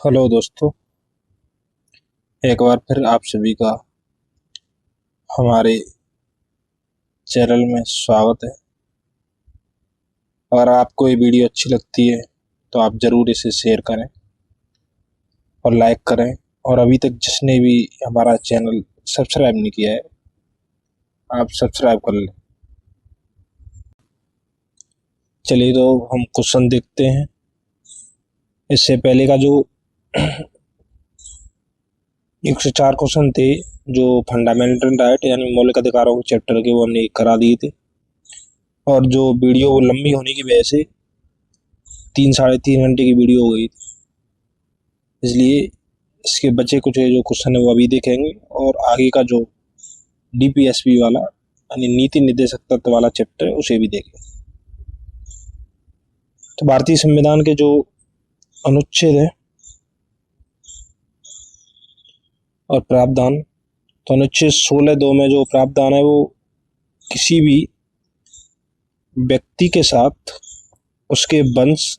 Hello दोस्तों, एक बार फिर आप सभी का हमारे चैनल में स्वागत है। अगर आपको ये वीडियो अच्छी लगती है तो आप ज़रूर इसे शेयर करें और लाइक करें, और अभी तक जिसने भी हमारा चैनल सब्सक्राइब नहीं किया है आप सब्सक्राइब कर लें। चलिए तो हम क्वेश्चन देखते हैं। इससे पहले का जो 104 क्वेश्चन थे जो फंडामेंटल राइट यानी मौलिक अधिकारों के चैप्टर के, वो हमने करा दिए थे। और जो वीडियो लंबी होने की वजह से 3-3.5 घंटे की वीडियो हो गई, इसलिए इसके बचे कुछ जो क्वेश्चन है वो अभी देखेंगे, और आगे का जो डीपीएसपी वाला यानी नीति निर्देशक तत्व वाला चैप्टर है उसे भी देखेंगे। तो भारतीय संविधान के जो अनुच्छेद है और प्रावधान, तो अनुच्छेद 16(2) में जो प्रावधान है वो किसी भी व्यक्ति के साथ उसके वंश,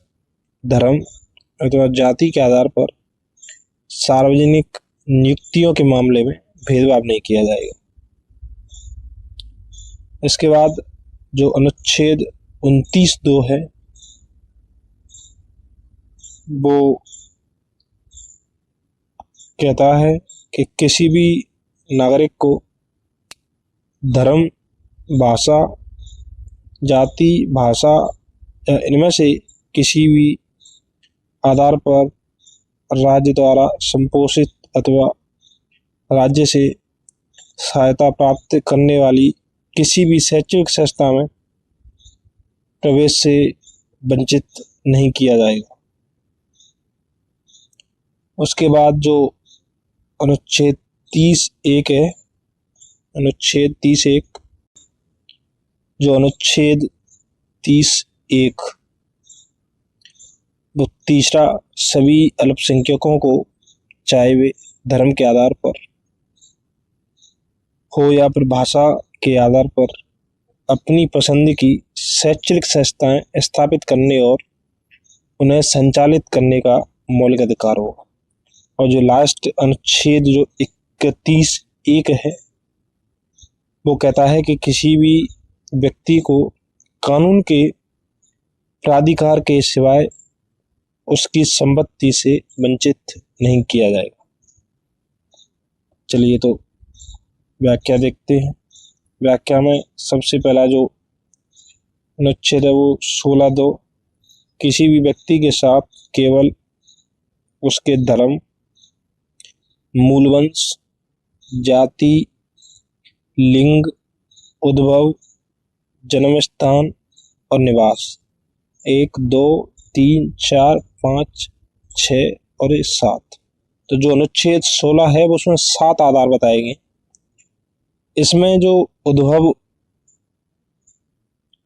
धर्म अथवा जाति के आधार पर सार्वजनिक नियुक्तियों के मामले में भेदभाव नहीं किया जाएगा। इसके बाद जो अनुच्छेद 29(2) है वो कहता है कि किसी भी नागरिक को धर्म, भाषा, जाति, भाषा या इनमें से किसी भी आधार पर राज्य द्वारा संपोषित अथवा राज्य से सहायता प्राप्त करने वाली किसी भी शैक्षणिक संस्था में प्रवेश से वंचित नहीं किया जाएगा। उसके बाद जो अनुच्छेद 30(1) है, अनुच्छेद 30(1), जो अनुच्छेद 30(1) वो तीसरा, सभी अल्पसंख्यकों को चाहे वे धर्म के आधार पर हो या फिर भाषा के आधार पर अपनी पसंद की शैक्षणिक संस्थाएं स्थापित करने और उन्हें संचालित करने का मौलिक अधिकार होगा। और जो लास्ट अनुच्छेद जो 31(1) है वो कहता है कि किसी भी व्यक्ति को कानून के प्राधिकार के सिवाय उसकी संपत्ति से वंचित नहीं किया जाएगा। चलिए तो व्याख्या देखते हैं। व्याख्या में सबसे पहला जो अनुच्छेद है वो 16(2), किसी भी व्यक्ति के साथ केवल उसके धर्म, मूलवंश, जाति, लिंग, उद्भव, जन्म स्थान और निवास 1, 2, 3, 4, 5, 6 और 7। तो जो अनुच्छेद 16 है वो उसमें 7 आधार बताएंगे। इसमें जो उद्भव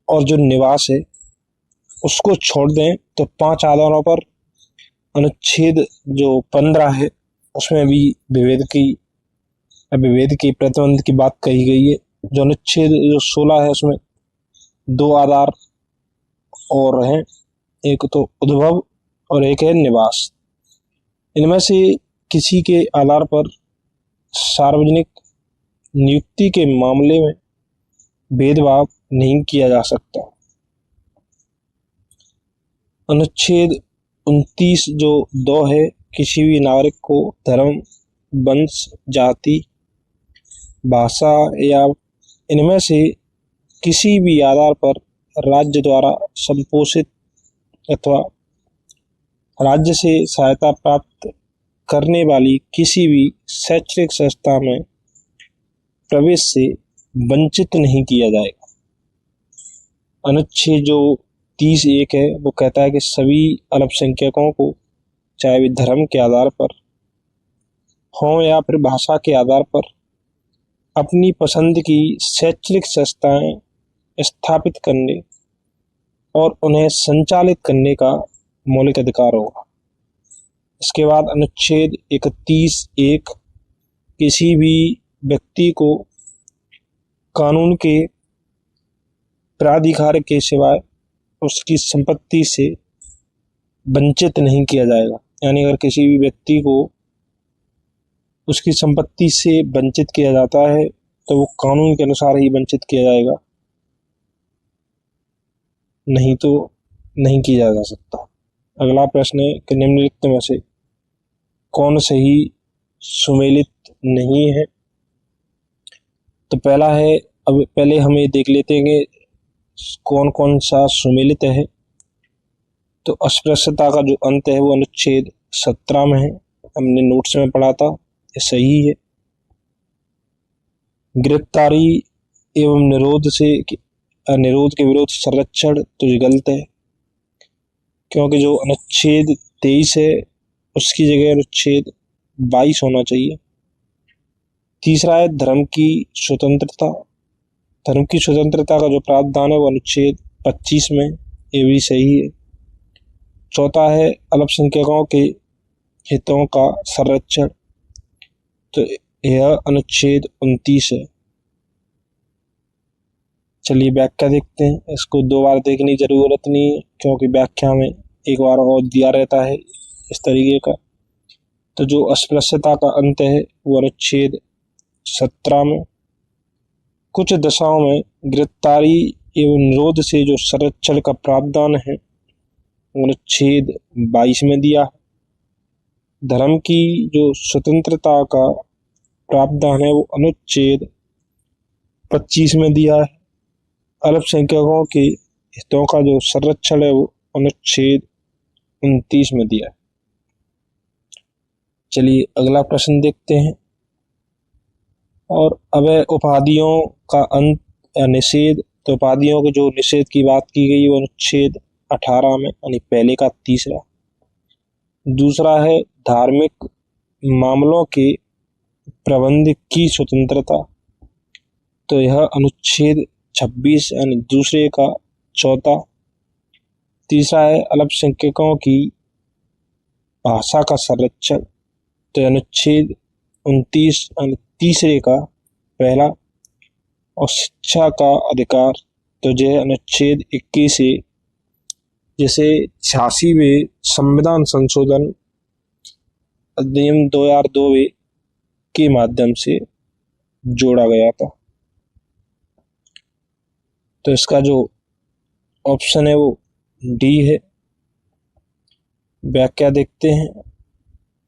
और जो निवास है उसको छोड़ दें तो 5 आधारों पर अनुच्छेद जो 15 है उसमें भी विभेद की प्रतिबंध की बात कही गई है। जो अनुच्छेद जो 16 है उसमें 2 आधार और हैं, एक तो उद्भव और एक है निवास। इनमें से किसी के आधार पर सार्वजनिक नियुक्ति के मामले में भेदभाव नहीं किया जा सकता। अनुच्छेद 29 जो 2 है, किसी भी नागरिक को धर्म, वंश, जाति, भाषा या इनमें से किसी भी आधार पर राज्य द्वारा संपोषित अथवा राज्य से सहायता प्राप्त करने वाली किसी भी शैक्षणिक संस्था में प्रवेश से वंचित नहीं किया जाएगा। अनुच्छेद जो 30(1) है वो कहता है कि सभी अल्पसंख्यकों को चाहे वे धर्म के आधार पर हों या फिर भाषा के आधार पर अपनी पसंद की शैक्षणिक संस्थाएं स्थापित करने और उन्हें संचालित करने का मौलिक अधिकार होगा। इसके बाद अनुच्छेद 31(1), किसी भी व्यक्ति को कानून के प्राधिकार के सिवाय उसकी संपत्ति से वंचित नहीं किया जाएगा। यानी अगर किसी भी व्यक्ति को उसकी संपत्ति से वंचित किया जाता है तो वो कानून के अनुसार ही वंचित किया जाएगा, नहीं तो नहीं किया जा सकता। अगला प्रश्न है कि निम्नलिखित में से कौन सही सुमेलित नहीं है। तो पहला है, अब पहले हम ये देख लेते हैं कि कौन कौन सा सुमेलित है। तो अस्पृश्यता का जो अंत है वो अनुच्छेद 17 में है, हमने नोट्स में पढ़ा था, ये सही है। गिरफ्तारी एवं निरोध के विरोध संरक्षण तो ये गलत है, क्योंकि जो अनुच्छेद 23 है उसकी जगह अनुच्छेद 22 होना चाहिए। तीसरा है धर्म की स्वतंत्रता। धर्म की स्वतंत्रता का जो प्रावधान है वो अनुच्छेद 25 में, ये भी सही है। चौथा है अल्पसंख्यकों के हितों का संरक्षण, तो यह अनुच्छेद 29 है। चलिए व्याख्या देखते हैं, इसको 2 बार देखने की जरूरत नहीं है क्योंकि व्याख्या में एक बार और दिया रहता है इस तरीके का। तो जो अस्पृश्यता का अंत है वो अनुच्छेद 17 में। कुछ दशाओं में गिरफ्तारी एवं निरोध से जो संरक्षण का प्रावधान है वो अनुच्छेद 22 में दिया है। धर्म की जो स्वतंत्रता का प्रावधान है वो अनुच्छेद 25 में दिया है। अल्पसंख्यकों के हितों का जो संरक्षण है वो अनुच्छेद 29 में दिया है। चलिए अगला प्रश्न देखते हैं। और अब उपाधियों का अंत या निषेध। तो उपाधियों के जो निषेध की बात की गई वो अनुच्छेद 18 में, यानी पहले का तीसरा। दूसरा है धार्मिक मामलों के प्रबंध की स्वतंत्रता, तो यह अनुच्छेद 26 यानी दूसरे का चौथा। तीसरा है अल्पसंख्यकों की भाषा का संरक्षण, तो अनुच्छेद 29 यानी तीसरे का पहला। और शिक्षा का अधिकार, तो यह अनुच्छेद 21 है, जिसे 86वें संविधान संशोधन अधिनियम 2002 के माध्यम से जोड़ा गया था। तो इसका जो ऑप्शन है वो डी है। व्याख्या देखते हैं।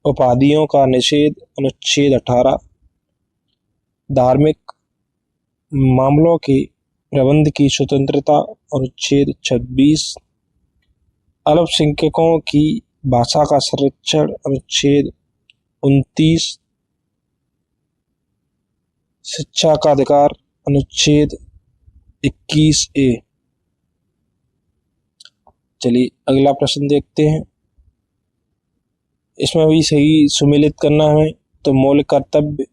उपाधियों का निषेध अनुच्छेद 18, धार्मिक मामलों के प्रबंध की स्वतंत्रता अनुच्छेद 26, अल्पसंख्यकों की भाषा का संरक्षण अनुच्छेद 29, शिक्षा का अधिकार अनुच्छेद 21A। चलिए अगला प्रश्न देखते हैं। इसमें भी सही सुमेलित करना है। तो मौलिक कर्तव्य,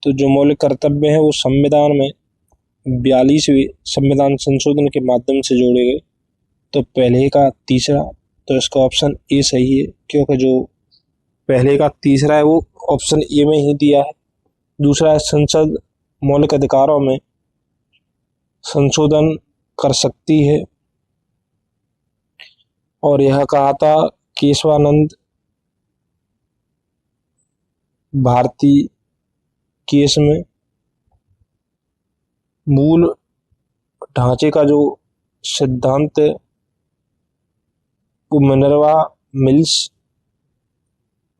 तो जो मौलिक कर्तव्य है वो संविधान में 42वें संविधान संशोधन के माध्यम से जोड़े गए। तो पहले का तीसरा, तो इसका ऑप्शन ए सही है, क्योंकि जो पहले का तीसरा है वो ऑप्शन ए में ही दिया है। दूसरा है संसद मौलिक अधिकारों में संशोधन कर सकती है, और यह कहा था केशवानंद भारती केस में। मूल ढांचे का जो सिद्धांत है वो मिनर्वा मिल्स,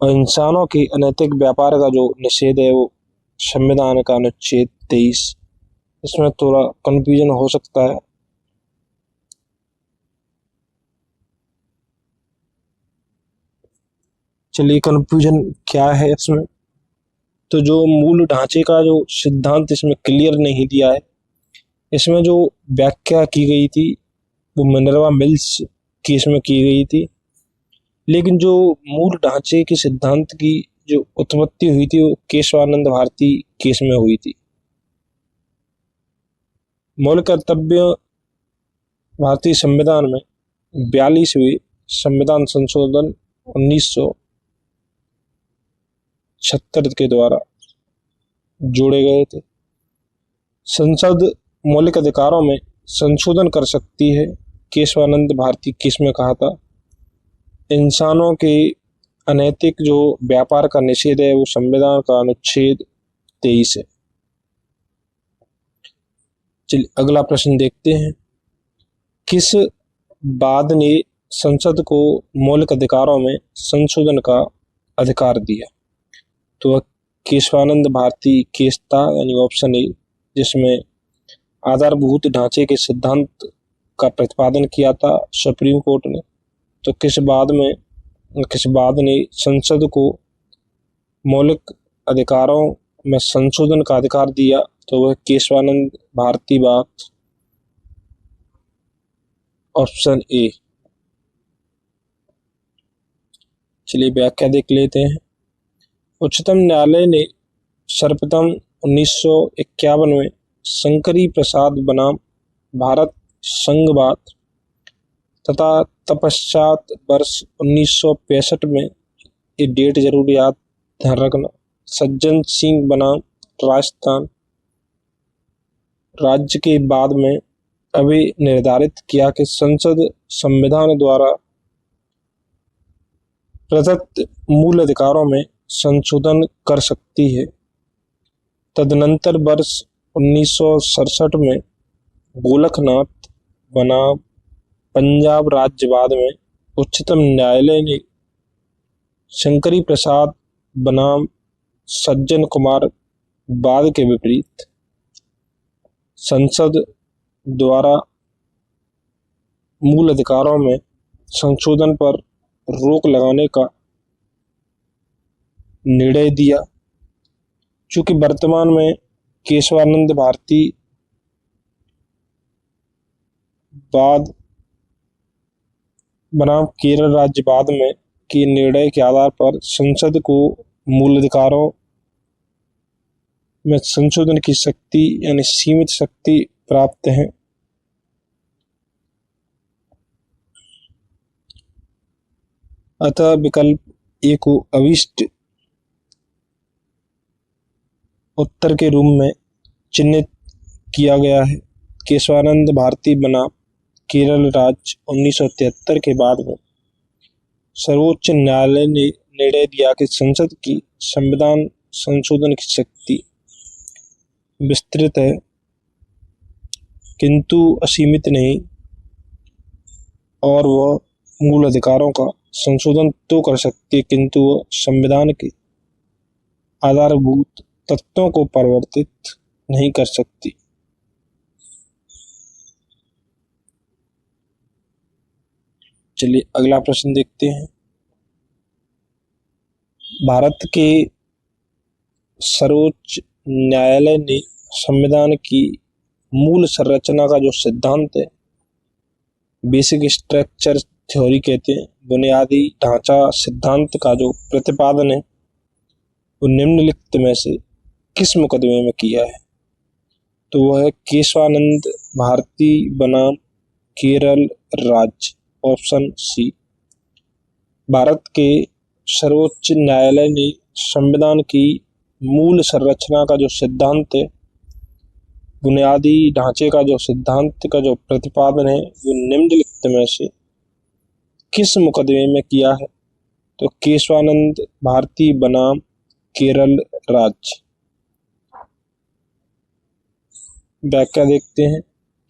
और इंसानों के अनैतिक व्यापार का जो निषेध है वो संविधान का अनुच्छेद 23। इसमें थोड़ा कंफ्यूजन हो सकता है। चलिए कंफ्यूजन क्या है इसमें। तो जो मूल ढांचे का जो सिद्धांत इसमें क्लियर नहीं दिया है। इसमें जो व्याख्या की गई थी वो मिनर्वा मिल्स केस में की गई थी, लेकिन जो मूल ढांचे के सिद्धांत की जो उत्पत्ति हुई थी वो केशवानंद भारती केस में हुई थी। मौलिक कर्तव्य भारतीय संविधान में 42वें संविधान संशोधन 1976 के द्वारा जोड़े गए थे। संसद मौलिक अधिकारों में संशोधन कर सकती है, केशवानंद भारती केस में कहा था। इंसानों के अनैतिक जो व्यापार का निषेध है वो संविधान का अनुच्छेद 23 है। चलिए अगला प्रश्न देखते हैं। किस वाद ने संसद को मौलिक अधिकारों में संशोधन का अधिकार दिया? तो वह केशवानंद भारती केस था, यानी ऑप्शन ए, जिसमें आधारभूत ढांचे के सिद्धांत का प्रतिपादन किया था सुप्रीम कोर्ट ने। तो किस वाद ने संसद को मौलिक अधिकारों में संशोधन का अधिकार दिया? तो वह केशवानंद भारती वाद, ऑप्शन ए। चलिए व्याख्या देख लेते हैं। उच्चतम न्यायालय ने सर्वप्रथम 1951 में शंकरी प्रसाद बनाम भारत संघवाद तथा तत्पश्चात वर्ष 1965 में, ये डेट जरूर याद ध्यान रखना, सज्जन सिंह बनाम राजस्थान राज्य के बाद में अभी निर्धारित किया कि संसद संविधान द्वारा प्रदत्त मूल अधिकारों में संशोधन कर सकती है। तदनंतर वर्ष 1967 में गोलकनाथ बनाम पंजाब राज्यवाद में उच्चतम न्यायालय ने शंकरी प्रसाद बनाम सज्जन कुमार वाद के विपरीत संसद द्वारा मूल अधिकारों में संशोधन पर रोक लगाने का निर्णय दिया। चूंकि वर्तमान में केशवानंद भारती वाद बनाम केरल राज्यवाद में के निर्णय के आधार पर संसद को मूल अधिकारों में संशोधन की शक्ति यानी सीमित शक्ति प्राप्त है। अतः विकल्प ए को अभिष्ट उत्तर के रूप में चिन्हित किया गया है। केशवानंद भारती बनाम केरल राज्य 1973 के बाद में सर्वोच्च न्यायालय ने निर्णय दिया कि संसद की संविधान संशोधन की शक्ति विस्तृत है किंतु असीमित नहीं, और वह मूल अधिकारों का संशोधन तो कर सकती है किंतु वह संविधान के आधारभूत तत्वों को परिवर्तित नहीं कर सकती। चलिए अगला प्रश्न देखते हैं। भारत के सर्वोच्च न्यायालय ने संविधान की मूल संरचना का जो सिद्धांत है, बेसिक स्ट्रक्चर थ्योरी कहते हैं, बुनियादी ढांचा सिद्धांत का जो प्रतिपादन है वो निम्नलिखित में से किस मुकदमे में किया है? तो वह है केशवानंद भारती बनाम केरल राज्य, ऑप्शन सी। भारत के सर्वोच्च न्यायालय ने संविधान की मूल संरचना का जो सिद्धांत है, बुनियादी ढांचे का जो सिद्धांत का जो प्रतिपादन है वो निम्नलिखित में से किस मुकदमे में किया है? तो केशवानंद भारती बनाम केरल राज्य। व्याख्या देखते हैं।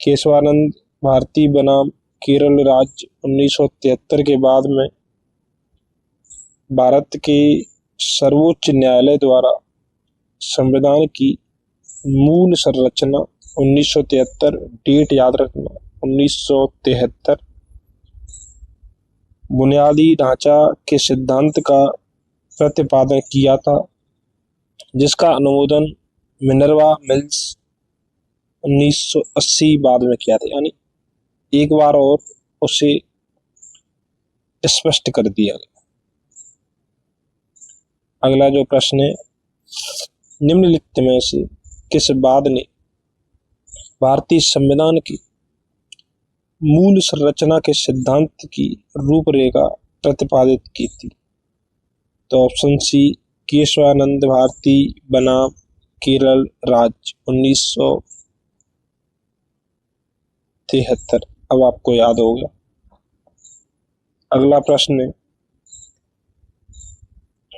केशवानंद भारती बनाम केरल राज्य 1973 के बाद में भारत के सर्वोच्च न्यायालय द्वारा संविधान की मूल संरचना 1973, डेट याद रखना 1973, बुनियादी ढांचा के सिद्धांत का प्रतिपादन किया था, जिसका अनुमोदन मिनर्वा मिल्स 1980 बाद में किया था, यानी एक बार और उसे स्पष्ट कर दिया गया। अगला जो प्रश्न है, निम्नलिखित में से किस वाद ने भारतीय संविधान की मूल संरचना के सिद्धांत की रूपरेखा प्रतिपादित की थी? तो ऑप्शन सी, केशवानंद भारती बनाम केरल राज्य 1973। अब आपको याद होगा। अगला प्रश्न है,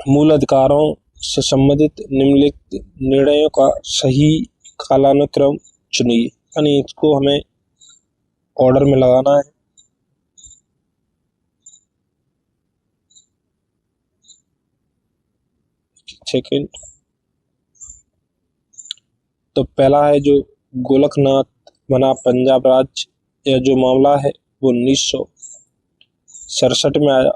मूल अधिकारों से संबंधित निम्नलिखित निर्णयों का सही कालानुक्रम चुनिए। यानी इसको हमें ऑर्डर में लगाना है। सेकेंड, तो पहला है जो गोलकनाथ बना पंजाब राज्य, यह जो मामला है वो 1967 में आया।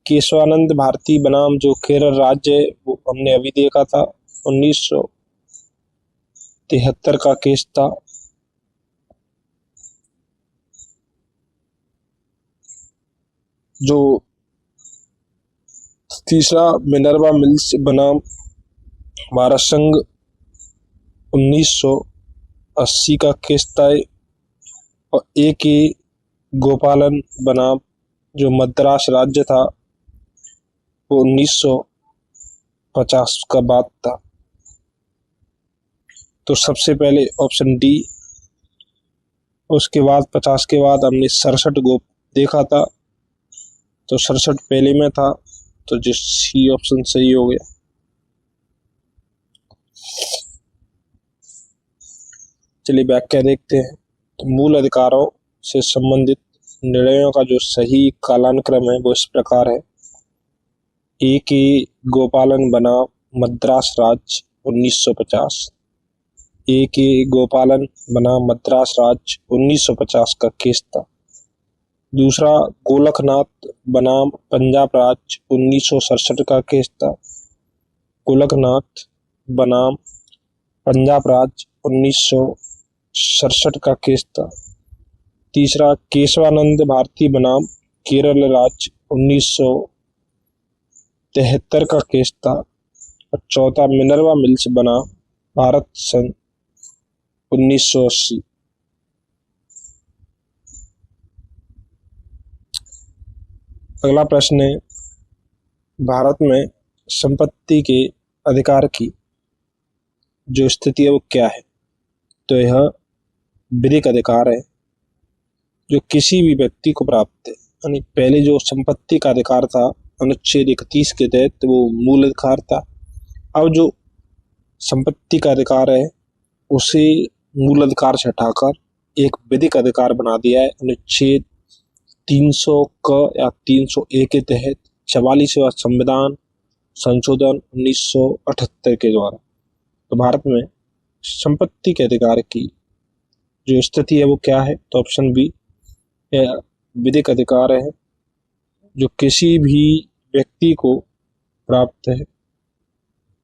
केशवानंद भारती बनाम जो केरल राज्य है वो हमने अभी देखा था, 1973 का केस था। जो तीसरा मिनर्वा मिल्स बनाम भारत संघ 1980 का केस था। और ए के गोपालन बनाम जो मद्रास राज्य था वो 1950 का बात था। तो सबसे पहले ऑप्शन डी। उसके बाद 50 के बाद हमने 67 गोप देखा था, तो 67 पहले में था, तो जो सी ऑप्शन सही हो गया। चलिए व्याख्या देखते हैं। तो मूल अधिकारों से संबंधित निर्णयों का जो सही कालानुक्रम है वो इस प्रकार है। ए के गोपालन बनाम मद्रास राज्य 1950, ए के गोपालन बनाम मद्रास राज्य 1950 का केस था। दूसरा गोलकनाथ बनाम पंजाब राज्य 1967 का केस था। गोलकनाथ बनाम पंजाब राज्य 1967 का केस था। तीसरा केशवानंद भारती बनाम केरल राज्य 1973 का केस था। और चौथा मिनर्वा मिल्स बनाम भारत संघ 1980। अगला प्रश्न है, भारत में संपत्ति के अधिकार की जो स्थिति है वो क्या है? तो यह विधिक अधिकार है जो किसी भी व्यक्ति को प्राप्त है। यानी पहले जो संपत्ति का अधिकार था अनुच्छेद 31 के तहत वो मूल अधिकार था। अब जो संपत्ति का अधिकार है उसे मूल अधिकार से हटाकर एक विधिक अधिकार बना दिया है अनुच्छेद 300 क या 301 के तहत 44वां संविधान संशोधन 1978 के द्वारा। तो भारत में संपत्ति के अधिकार की जो स्थिति है वो क्या है? तो ऑप्शन बी, यह विधिक अधिकार है जो किसी भी व्यक्ति को प्राप्त है।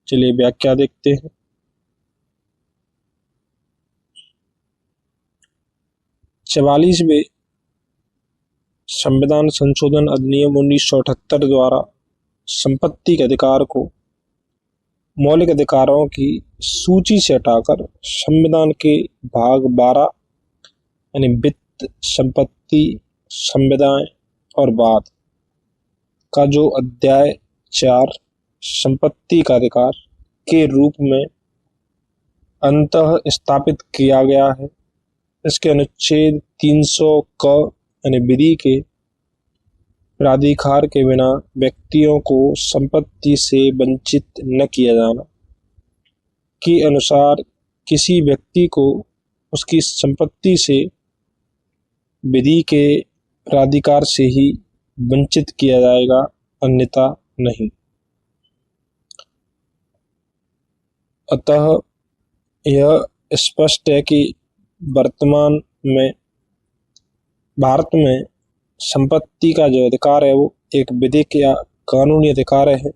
चलिए व्याख्या देखते हैं। 44वें संविधान संशोधन अधिनियम 1978 द्वारा संपत्ति के अधिकार को मौलिक अधिकारों की सूची से हटाकर संविधान के भाग 12 यानी वित्त, संपत्ति, संविदाएं और वाद का जो अध्याय 4 संपत्ति का अधिकार के रूप में अंतः स्थापित किया गया है। इसके अनुच्छेद 300 क यानी विधि के प्राधिकार के बिना व्यक्तियों को संपत्ति से वंचित न किया जाना के अनुसार किसी व्यक्ति को उसकी संपत्ति से विधि के प्राधिकार से ही वंचित किया जाएगा, अन्यथा नहीं। अतः यह स्पष्ट है कि वर्तमान में भारत में संपत्ति का जो अधिकार है वो एक विधिक या कानूनी अधिकार है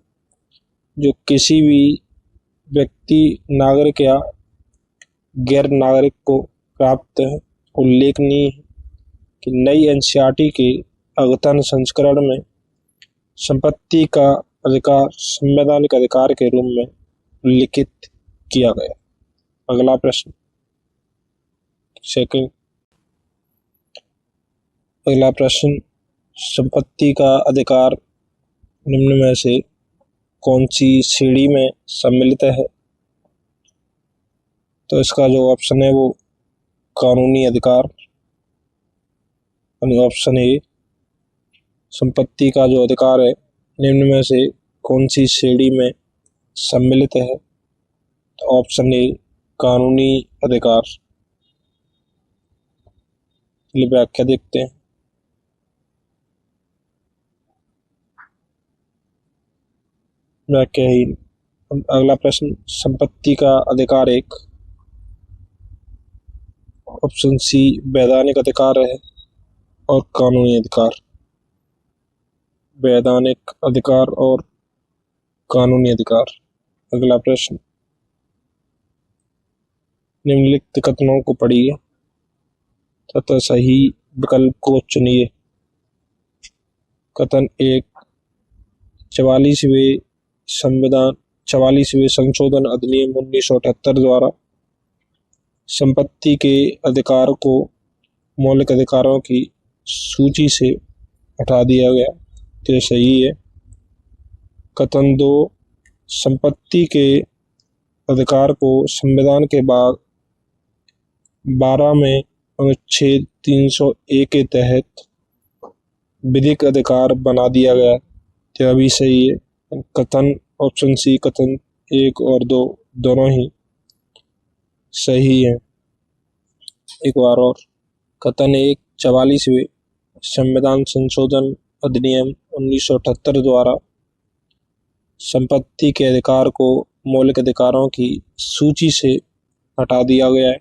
जो किसी भी व्यक्ति, नागरिक या गैर नागरिक को प्राप्त है। उल्लेखनीय है कि नई एनसीईआरटी के अद्यतन संस्करण में संपत्ति का अधिकार संवैधानिक अधिकार के रूप में उल्लिखित किया गया। अगला प्रश्न सेकंड। अगला प्रश्न, संपत्ति का अधिकार निम्न में से कौन सी श्रेणी में सम्मिलित है? तो इसका जो ऑप्शन है वो कानूनी अधिकार, यानी ऑप्शन ए। संपत्ति का जो अधिकार है निम्न में से कौन सी श्रेणी में सम्मिलित है? तो ऑप्शन ए कानूनी अधिकार। चलिए व्याख्या देखते हैं। व्याख्याहीन। अगला प्रश्न, संपत्ति का अधिकार एक। ऑप्शन सी वैधानिक अधिकार है और कानूनी अधिकार। वैधानिक अधिकार और कानूनी अधिकार। अगला प्रश्न, निम्नलिखित कथनों को पढ़िए तथा सही विकल्प को चुनिए। कथन एक, 44वें संशोधन अधिनियम 1978 द्वारा संपत्ति के अधिकार को मौलिक अधिकारों की सूची से हटा दिया गया। तो सही है। कथन दो, संपत्ति के अधिकार को संविधान के बाद 12 में अनुच्छेद 301 के तहत विधिक अधिकार बना दिया गया। तो अभी सही है। कथन ऑप्शन सी, कथन एक और दो दोनों ही सही है। एक बार और, कथन एक, 44वें संविधान संशोधन अधिनियम 1978 द्वारा संपत्ति के अधिकार को मौलिक अधिकारों की सूची से हटा दिया गया है।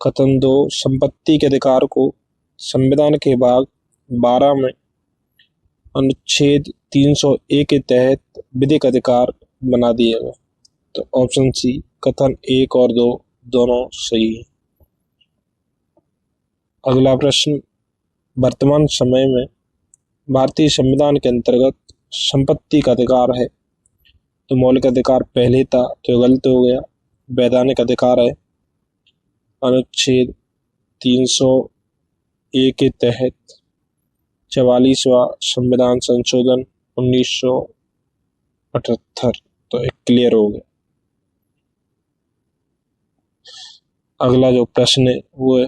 कथन दो, संपत्ति के अधिकार को संविधान के भाग 12 में अनुच्छेद 301 के तहत विधिक अधिकार बना दिया गया। तो ऑप्शन सी, कथन एक और दो दोनों सही है। अगला प्रश्न, वर्तमान समय में भारतीय संविधान के अंतर्गत संपत्ति का अधिकार है। तो मौलिक अधिकार पहले था तो गलत हो गया। वैधानिक अधिकार है अनुच्छेद 301 के तहत 44वां संविधान संशोधन 1978। तो एक क्लियर हो गया। अगला जो प्रश्न है वो है,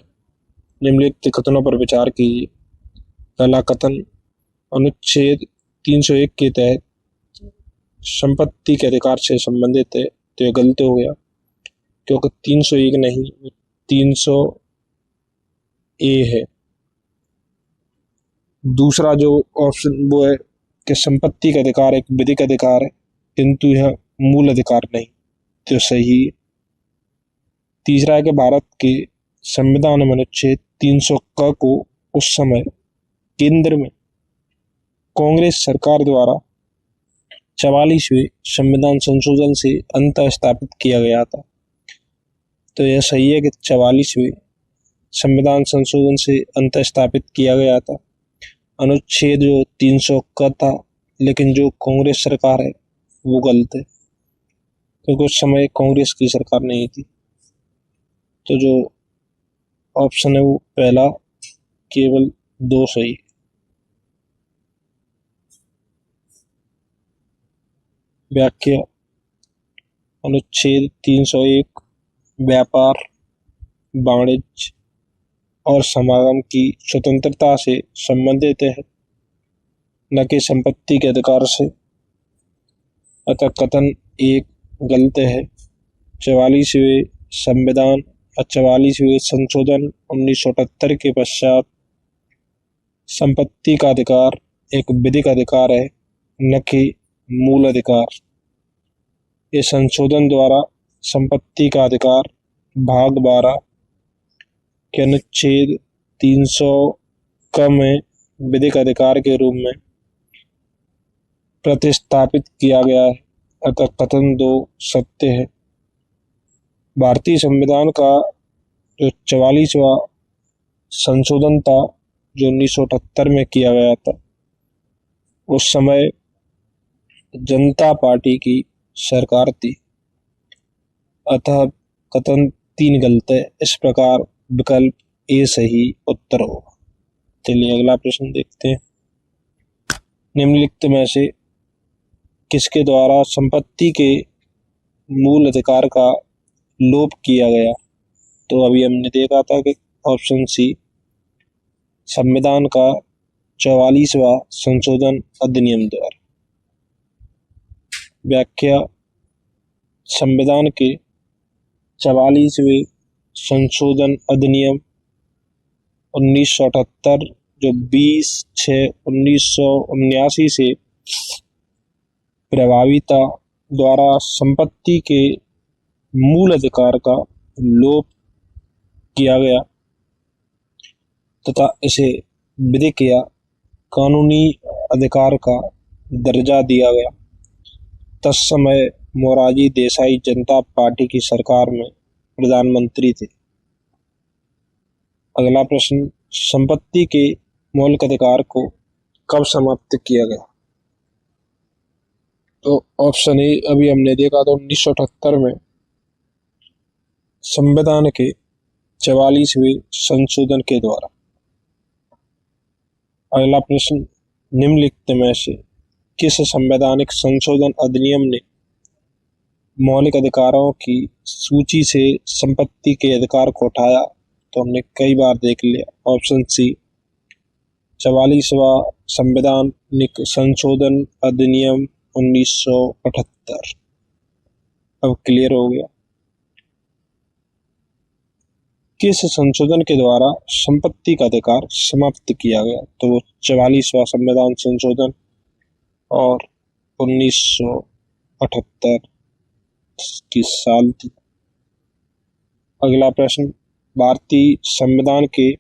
निम्नलिखित कथनों पर विचार कीजिए। पहला कथन, अनुच्छेद 301 के तहत संपत्ति के अधिकार से संबंधित है। तो ये गलत हो गया क्योंकि 301 नहीं 300 ए है। दूसरा जो ऑप्शन वो है कि संपत्ति का अधिकार एक विधिक अधिकार है किंतु यह मूल अधिकार नहीं। तो सही है। तीसरा है कि भारत के संविधान में अनुच्छेद 300 क को उस समय केंद्र में कांग्रेस सरकार द्वारा 44वें संविधान संशोधन से अंतः स्थापित किया गया था। तो यह सही है कि 44वें संविधान संशोधन से अंतः स्थापित किया गया था। अनुच्छेद जो 300 का था, लेकिन जो कांग्रेस सरकार है वो गलत है क्योंकि उस समय कांग्रेस की सरकार नहीं थी। तो जो ऑप्शन है वो पहला केवल दो सही। व्याख्या, अनुच्छेद 301 व्यापार, वाणिज्य और समागम की स्वतंत्रता से संबंधित है, न कि संपत्ति के अधिकार से। अतः कथन एक गलत है। 44वें संविधान और 44वें संशोधन 1978 के पश्चात संपत्ति का अधिकार एक विधिक अधिकार है, न कि मूल अधिकार। ये संशोधन द्वारा संपत्ति का अधिकार भाग 12 के अनुच्छेद 300 क में विधिक अधिकार के रूप में प्रतिस्थापित किया गया है। अतः कथन दो सत्य है। भारतीय संविधान का जो 44वां संशोधन था जो 1978 में किया गया था, उस समय जनता पार्टी की सरकार थी। अतः कथन तीन गलत है। इस प्रकार विकल्प ए सही उत्तर होगा। चलिए अगला प्रश्न देखते हैं। निम्नलिखित में से किसके द्वारा संपत्ति के मूल अधिकार का लोप किया गया? तो अभी हमने देखा था कि ऑप्शन सी, संविधान का 44वां संशोधन अधिनियम द्वारा। व्याख्या संविधान के 44वें संशोधन अधिनियम 1978 जो 20/6/1979 से प्रभाविता द्वारा संपत्ति के मूल अधिकार का लोप किया गया तथा इसे विधिक या कानूनी अधिकार का दर्जा दिया गया। तत्समय मोरारजी देसाई जनता पार्टी की सरकार में प्रधानमंत्री थे। अगला प्रश्न, संपत्ति के मौलिक अधिकार को कब समाप्त किया गया? तो ऑप्शन ए अभी हमने देखा तो 1978 में संविधान के 44वें संशोधन के द्वारा। अगला प्रश्न, निम्नलिखित में से किस संवैधानिक संशोधन अधिनियम ने मौलिक अधिकारों की सूची से संपत्ति के अधिकार को हटाया? तो हमने कई बार देख लिया। ऑप्शन सी 44वां संवैधानिक संशोधन अधिनियम 1978। अब क्लियर हो गया। किस संशोधन के द्वारा संपत्ति का अधिकार समाप्त किया गया? तो वो 44वां संविधान संशोधन और 1978 की साल थी। अगला प्रश्न, भारतीय संविधान के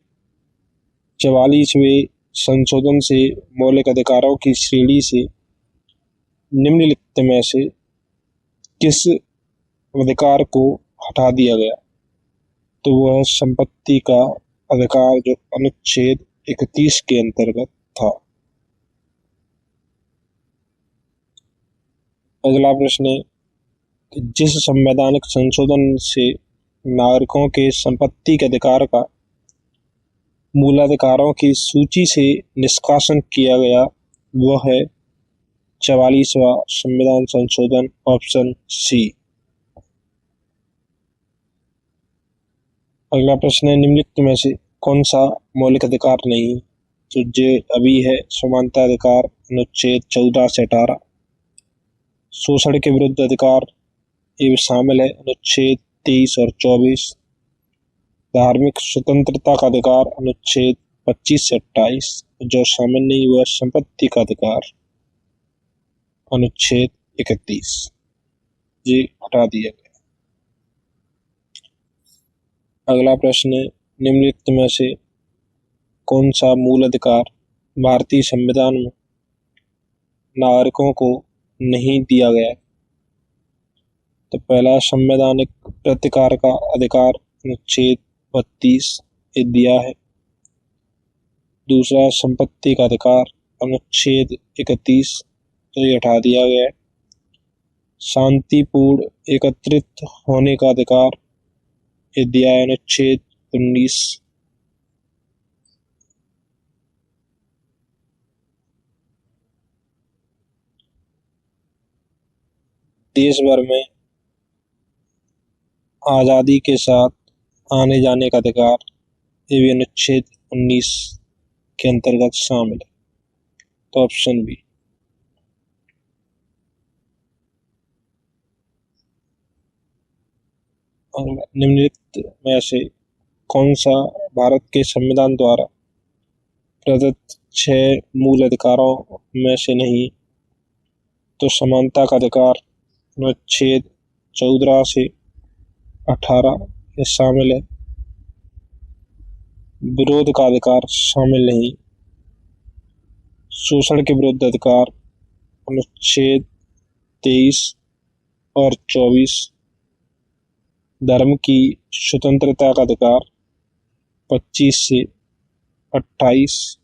44वें संशोधन से मौलिक अधिकारों की श्रेणी से निम्नलिखित में से किस अधिकार को हटा दिया गया? तो वह संपत्ति का अधिकार जो अनुच्छेद 31 के अंतर्गत था। अगला प्रश्न है कि जिस संवैधानिक संशोधन से नागरिकों के संपत्ति के अधिकार का मूलाधिकारों की सूची से निष्कासन किया गया वह है 44वां संविधान संशोधन। Option C. अगला प्रश्न है, निम्नलिखित में से कौन सा मौलिक अधिकार नहीं? तो जो अभी है समानता अधिकार अनुच्छेद 14 से 18। शोषण के विरुद्ध अधिकार ये भी शामिल है अनुच्छेद 23 और 24। धार्मिक स्वतंत्रता का अधिकार अनुच्छेद 25 से 28। जो शामिल नहीं हुआ संपत्ति का अधिकार अनुच्छेद 31 ये हटा दिया गया। अगला प्रश्न है, निम्नलिखित में से कौन सा मूल अधिकार भारतीय संविधान में नागरिकों को नहीं दिया गया? तो पहला संवैधानिक प्रतिकार का अधिकार अनुच्छेद 32 ये दिया है। दूसरा संपत्ति का अधिकार अनुच्छेद 31 तो ये हटा दिया गया है। शांतिपूर्ण एकत्रित होने का अधिकार ये दिया है अनुच्छेद 19। देश भर में आज़ादी के साथ आने जाने का अधिकार ये भी अनुच्छेद 19 के अंतर्गत शामिल है। तो ऑप्शन बी। निम्नलिखित में से कौन सा भारत के संविधान द्वारा प्रदत्त 6 मूल अधिकारों में से नहीं? तो समानता का अधिकार अनुच्छेद 14 से 18 ये शामिल है। विरोध का अधिकार शामिल नहीं। शोषण के विरुद्ध अधिकार अनुच्छेद 23 और 24। धर्म की स्वतंत्रता का अधिकार 25 से 28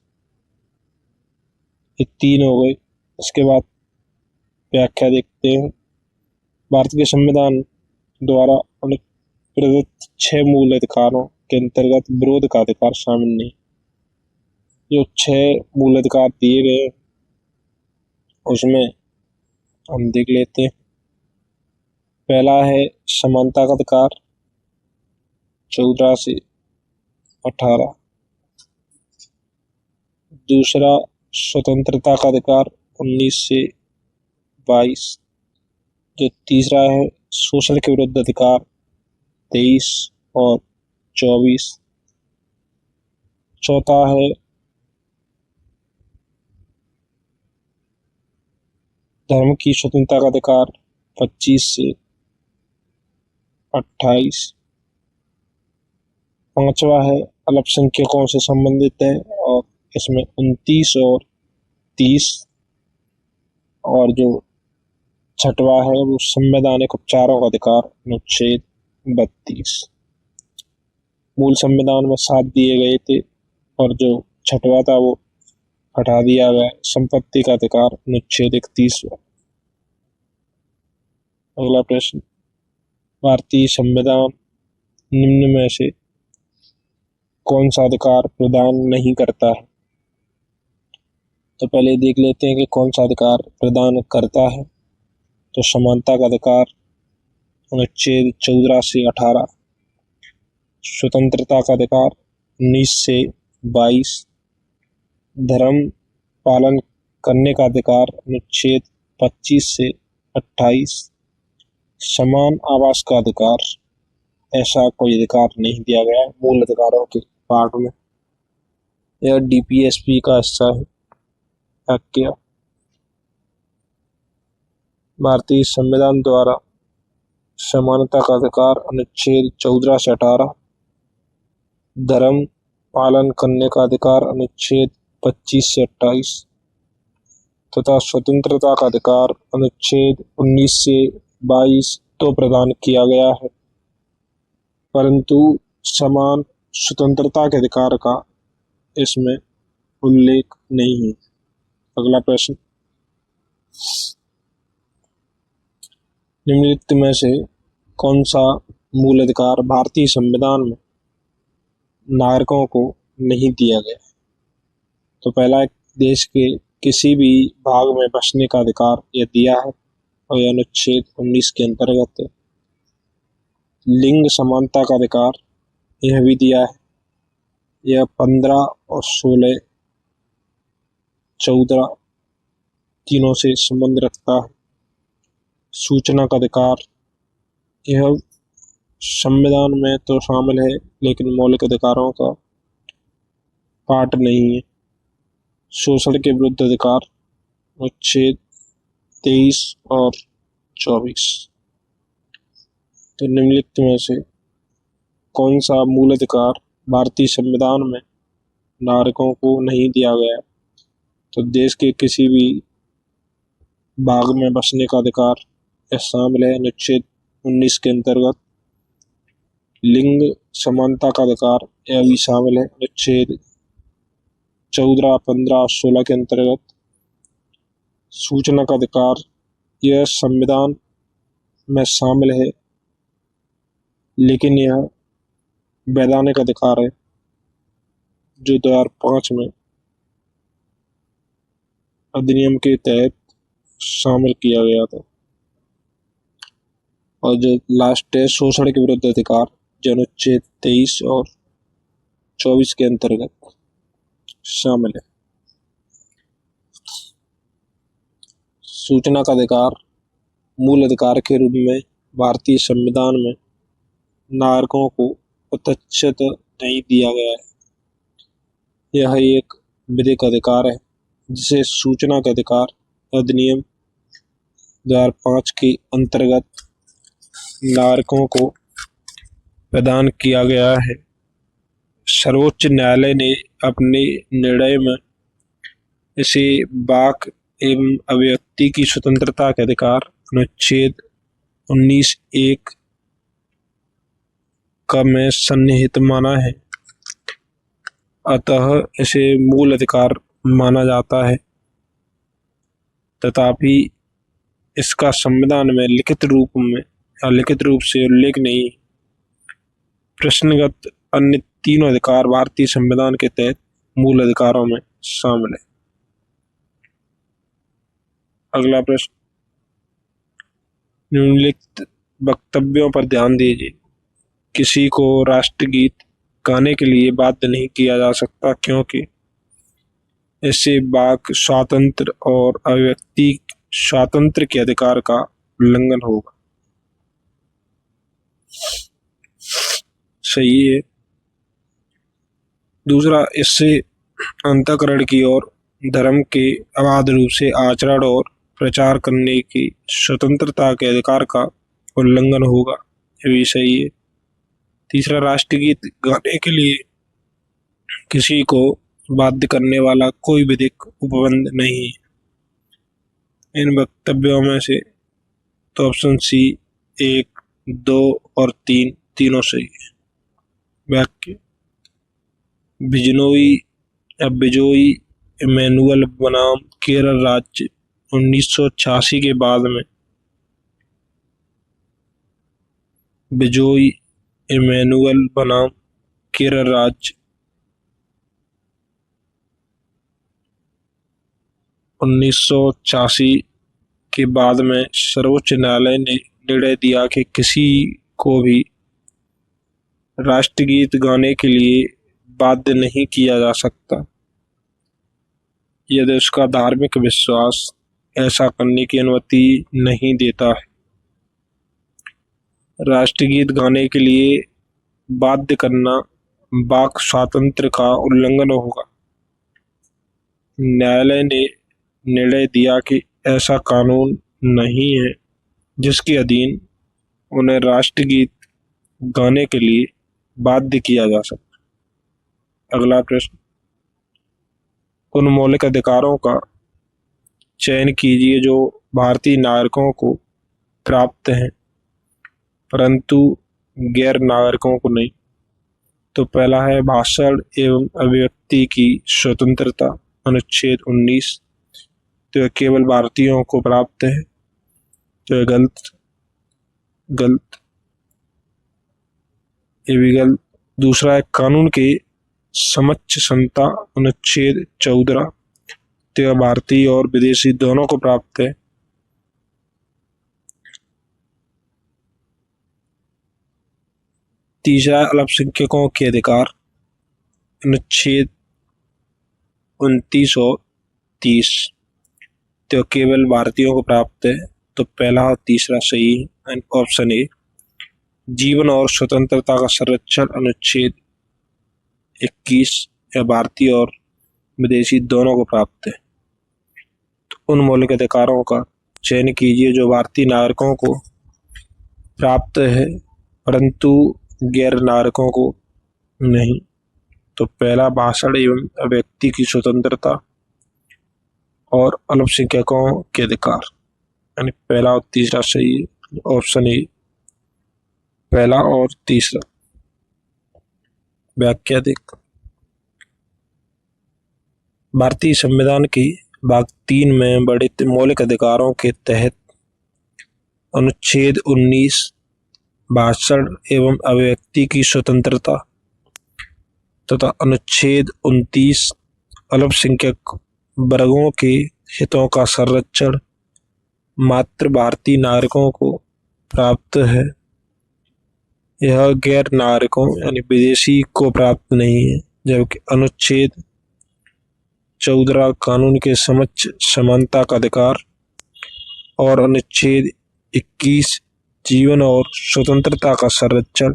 ये 3 हो गए। इसके बाद व्याख्या देखते हैं। भारत के संविधान द्वारा प्रदत्त 6 मूल अधिकारों के अंतर्गत विरोध का अधिकार शामिल नहीं। जो 6 मूल अधिकार दिए गए उसमें हम देख लेते हैं। पहला है समानता का अधिकार 14 से 18। दूसरा स्वतंत्रता का अधिकार 19 से 22। जो तीसरा है शोषण के विरुद्ध अधिकार 23 और 24। चौथा है धर्म की स्वतंत्रता का अधिकार 25 से 28। पांचवा है अल्पसंख्यकों से संबंधित है और इसमें 29 और 30। और जो छठवा है वो संवैधानिक उपचारों का अधिकार अनुच्छेद 32। मूल संविधान में 7 दिए गए थे और जो छठवा था वो हटा दिया गया। संपत्ति का अधिकार अनुच्छेद 31। अगला प्रश्न, भारतीय संविधान निम्न में से कौन सा अधिकार प्रदान नहीं करता है? तो पहले देख लेते हैं कि कौन सा अधिकार प्रदान करता है। तो समानता का अधिकार अनुच्छेद 14 से 18। स्वतंत्रता का अधिकार 19 से 22। धर्म पालन करने का अधिकार अनुच्छेद 25 से 28। समान आवास का अधिकार, ऐसा कोई अधिकार नहीं दिया गया है मूल अधिकारों के पार्ट में। यह डीपीएसपी का हिस्सा है। क्या भारतीय संविधान द्वारा समानता का अधिकार अनुच्छेद 14 से 18। धर्म पालन करने का अधिकार अनुच्छेद 25 से 28 तथा स्वतंत्रता का अधिकार अनुच्छेद 19 से 22 तो प्रदान किया गया है, परंतु समान स्वतंत्रता के अधिकार का इसमें उल्लेख नहीं है। अगला प्रश्न, निम्नलिखित में से कौन सा मूल अधिकार भारतीय संविधान में नागरिकों को नहीं दिया गया? तो पहला है देश के किसी भी भाग में बसने का अधिकार यह दिया है और यह अनुच्छेद 19 के अंतर्गत है। लिंग समानता का अधिकार यह भी दिया है, यह 15 और 16 14 तीनों से संबंध रखता है। सूचना का अधिकार यह संविधान में तो शामिल है लेकिन मौलिक अधिकारों का पार्ट नहीं है। शोषण के विरुद्ध अधिकार अनुच्छेद 23 और 24। तो निम्नलिखित में से कौन सा मूल अधिकार भारतीय संविधान में नागरिकों को नहीं दिया गया? तो देश के किसी भी भाग में बसने का अधिकार यह शामिल है अनुच्छेद 19 के अंतर्गत। लिंग समानता का अधिकार यह भी शामिल है अनुच्छेद 14, 15 और 16 के अंतर्गत। सूचना का अधिकार यह संविधान में शामिल है लेकिन यह वैधानिक अधिकार है जो 2005 में अधिनियम के तहत शामिल किया गया था। और जो लास्ट है शोषण के विरुद्ध अधिकार जो अनुच्छेद 23 और 24 के अंतर्गत शामिल है। सूचना का अधिकार मूल अधिकार के रूप में भारतीय संविधान में नागरिकों को प्रत्यक्षत नहीं दिया गया है। यह एक विधिक अधिकार है जिसे सूचना का अधिकार अधिनियम 2005 के अंतर्गत नागरिकों को प्रदान किया गया है। सर्वोच्च न्यायालय ने अपने निर्णय में इसे वाक एवं अभिव्यक्ति की स्वतंत्रता के अधिकार अनुच्छेद 19(1) का में सन्निहित माना है, अतः इसे मूल अधिकार माना जाता है। तथापि इसका संविधान में लिखित रूप से उल्लेख नहीं। प्रश्नगत अन्य तीनों अधिकार भारतीय संविधान के तहत मूल अधिकारों में शामिल है। अगला प्रश्न, निम्नलिखित वक्तव्यों पर ध्यान दीजिए। किसी को राष्ट्रगीत गाने के लिए बाध्य नहीं किया जा सकता क्योंकि इससे वाक स्वातंत्र और अभिव्यक्ति स्वातंत्र के अधिकार का उल्लंघन होगा। सही है। दूसरा, इससे अंतःकरण की और धर्म के अबाध रूप से आचरण और प्रचार करने की स्वतंत्रता के अधिकार का उल्लंघन होगा। ये भी सही है। तीसरा, राष्ट्रगीत गाने के लिए किसी को बाध्य करने वाला कोई विधिक उपबंध नहीं है। इन वक्तव्यों में से तो ऑप्शन सी 1, 2 और 3 तीनों सही है। वाक्य, बिजनोई या बिजोई इमैनुअल बनाम केरल राज्य 1986 के बाद में बिजोई इमैनुअल बनाम केरल राज्य 1986 के बाद में सर्वोच्च न्यायालय ने निर्णय दिया कि किसी को भी राष्ट्रगीत गाने के लिए बाध्य नहीं किया जा सकता यदि उसका धार्मिक विश्वास ऐसा करने की अनुमति नहीं देता है। राष्ट्रगीत गाने के लिए बाध्य करना वाक स्वातंत्र्य का उल्लंघन होगा। न्यायालय ने निर्णय दिया कि ऐसा कानून नहीं है जिसके अधीन उन्हें राष्ट्रगीत गाने के लिए बाध्य किया जा सकता। अगला प्रश्न, उन मौलिक अधिकारों का चयन कीजिए जो भारतीय नागरिकों को प्राप्त हैं परंतु गैर नागरिकों को नहीं। तो पहला है भाषण एवं अभिव्यक्ति की स्वतंत्रता, अनुच्छेद 19। तो यह केवल भारतीयों को प्राप्त है। तो यह गलत, ये भी गलत। दूसरा है कानून के समक्ष समता, अनुच्छेद 14। तो यह भारतीय और विदेशी दोनों को प्राप्त है। तीसरा, अल्पसंख्यकों के अधिकार, अनुच्छेद 29 और 30। तो केवल भारतीयों को प्राप्त है। तो पहला और तीसरा सही है। Option A. जीवन और स्वतंत्रता का संरक्षण, अनुच्छेद 21। यह भारतीय और विदेशी दोनों को प्राप्त है। तो उन मौलिक अधिकारों का चयन कीजिए जो भारतीय नागरिकों को प्राप्त है परंतु गैर नागरिकों को नहीं। तो पहला भाषण एवं अभिव्यक्ति की स्वतंत्रता और अल्पसंख्यकों के अधिकार, यानी पहला और तीसरा सही है। ऑप्शन ए, पहला और तीसरा। व्याख्या देख, भारतीय संविधान के भाग 3 में वर्णित मौलिक अधिकारों के तहत अनुच्छेद 19 भाषण एवं अभिव्यक्ति की स्वतंत्रता तथा अनुच्छेद 29 अल्पसंख्यक वर्गों के हितों का संरक्षण मात्र भारतीय नागरिकों को प्राप्त है। यह गैर नागरिकों यानी विदेशी को प्राप्त नहीं है। जबकि अनुच्छेद 14 कानून के समक्ष समानता का अधिकार और अनुच्छेद 21 जीवन और स्वतंत्रता का संरक्षण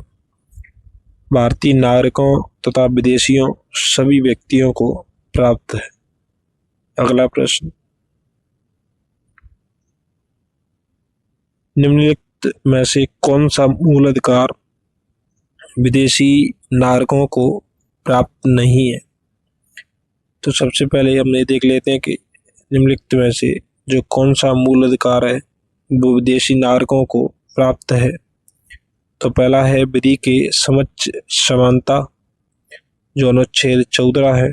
भारतीय नागरिकों तथा विदेशियों सभी व्यक्तियों को प्राप्त है। अगला प्रश्न, निम्नलिखित में से कौन सा मूल अधिकार विदेशी नागरिकों को प्राप्त नहीं है। तो सबसे पहले हम ये देख लेते हैं कि निम्नलिखित में से जो कौन सा मूल अधिकार है वो विदेशी नागरिकों को प्राप्त है। तो पहला है विधि के समक्ष समानता, जो अनुच्छेद 14 है,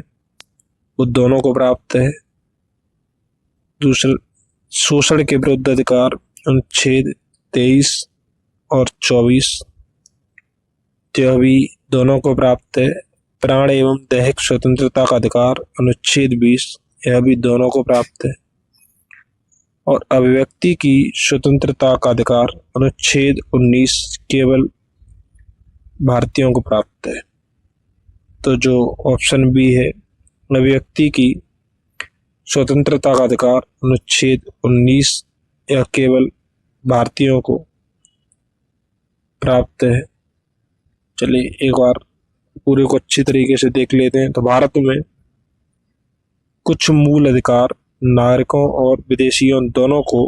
वो दोनों को प्राप्त है। दूसरा, शोषण के विरुद्ध अधिकार, अनुच्छेद 23 और 24, यह भी दोनों को प्राप्त है। प्राण एवं दैहिक स्वतंत्रता का अधिकार, अनुच्छेद 20, यह भी दोनों को प्राप्त है। और अभिव्यक्ति की स्वतंत्रता का अधिकार, अनुच्छेद 19, केवल भारतीयों को प्राप्त है। तो जो ऑप्शन बी है, अभिव्यक्ति की स्वतंत्रता का अधिकार, अनुच्छेद 19, यह केवल भारतीयों को प्राप्त है। चलिए एक बार पूरे को अच्छी तरीके से देख लेते हैं। तो भारत में कुछ मूल अधिकार नागरिकों और विदेशियों दोनों को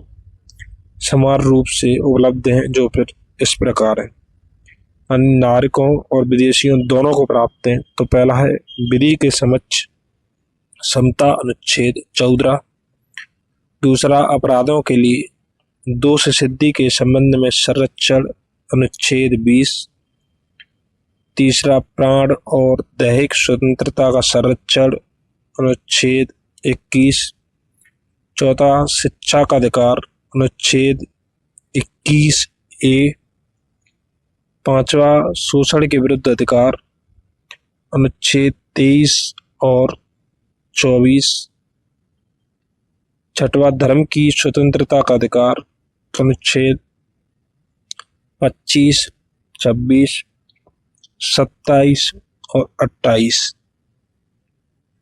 समान रूप से उपलब्ध हैं, जो फिर इस प्रकार है। अन्य नागरिकों और विदेशियों दोनों को प्राप्त हैं। तो पहला है विधि के समक्ष समता, अनुच्छेद 14। दूसरा, अपराधों के लिए दोष सिद्धि के संबंध में संरक्षण, अनुच्छेद 20। तीसरा, प्राण और दैहिक स्वतंत्रता का संरक्षण, अनुच्छेद 21। चौथा, शिक्षा का अधिकार, अनुच्छेद 21A। पांचवा, शोषण के विरुद्ध अधिकार, अनुच्छेद 23 और 24। छठवां, धर्म की स्वतंत्रता का अधिकार, अनुच्छेद 25, 26, 27 और 28।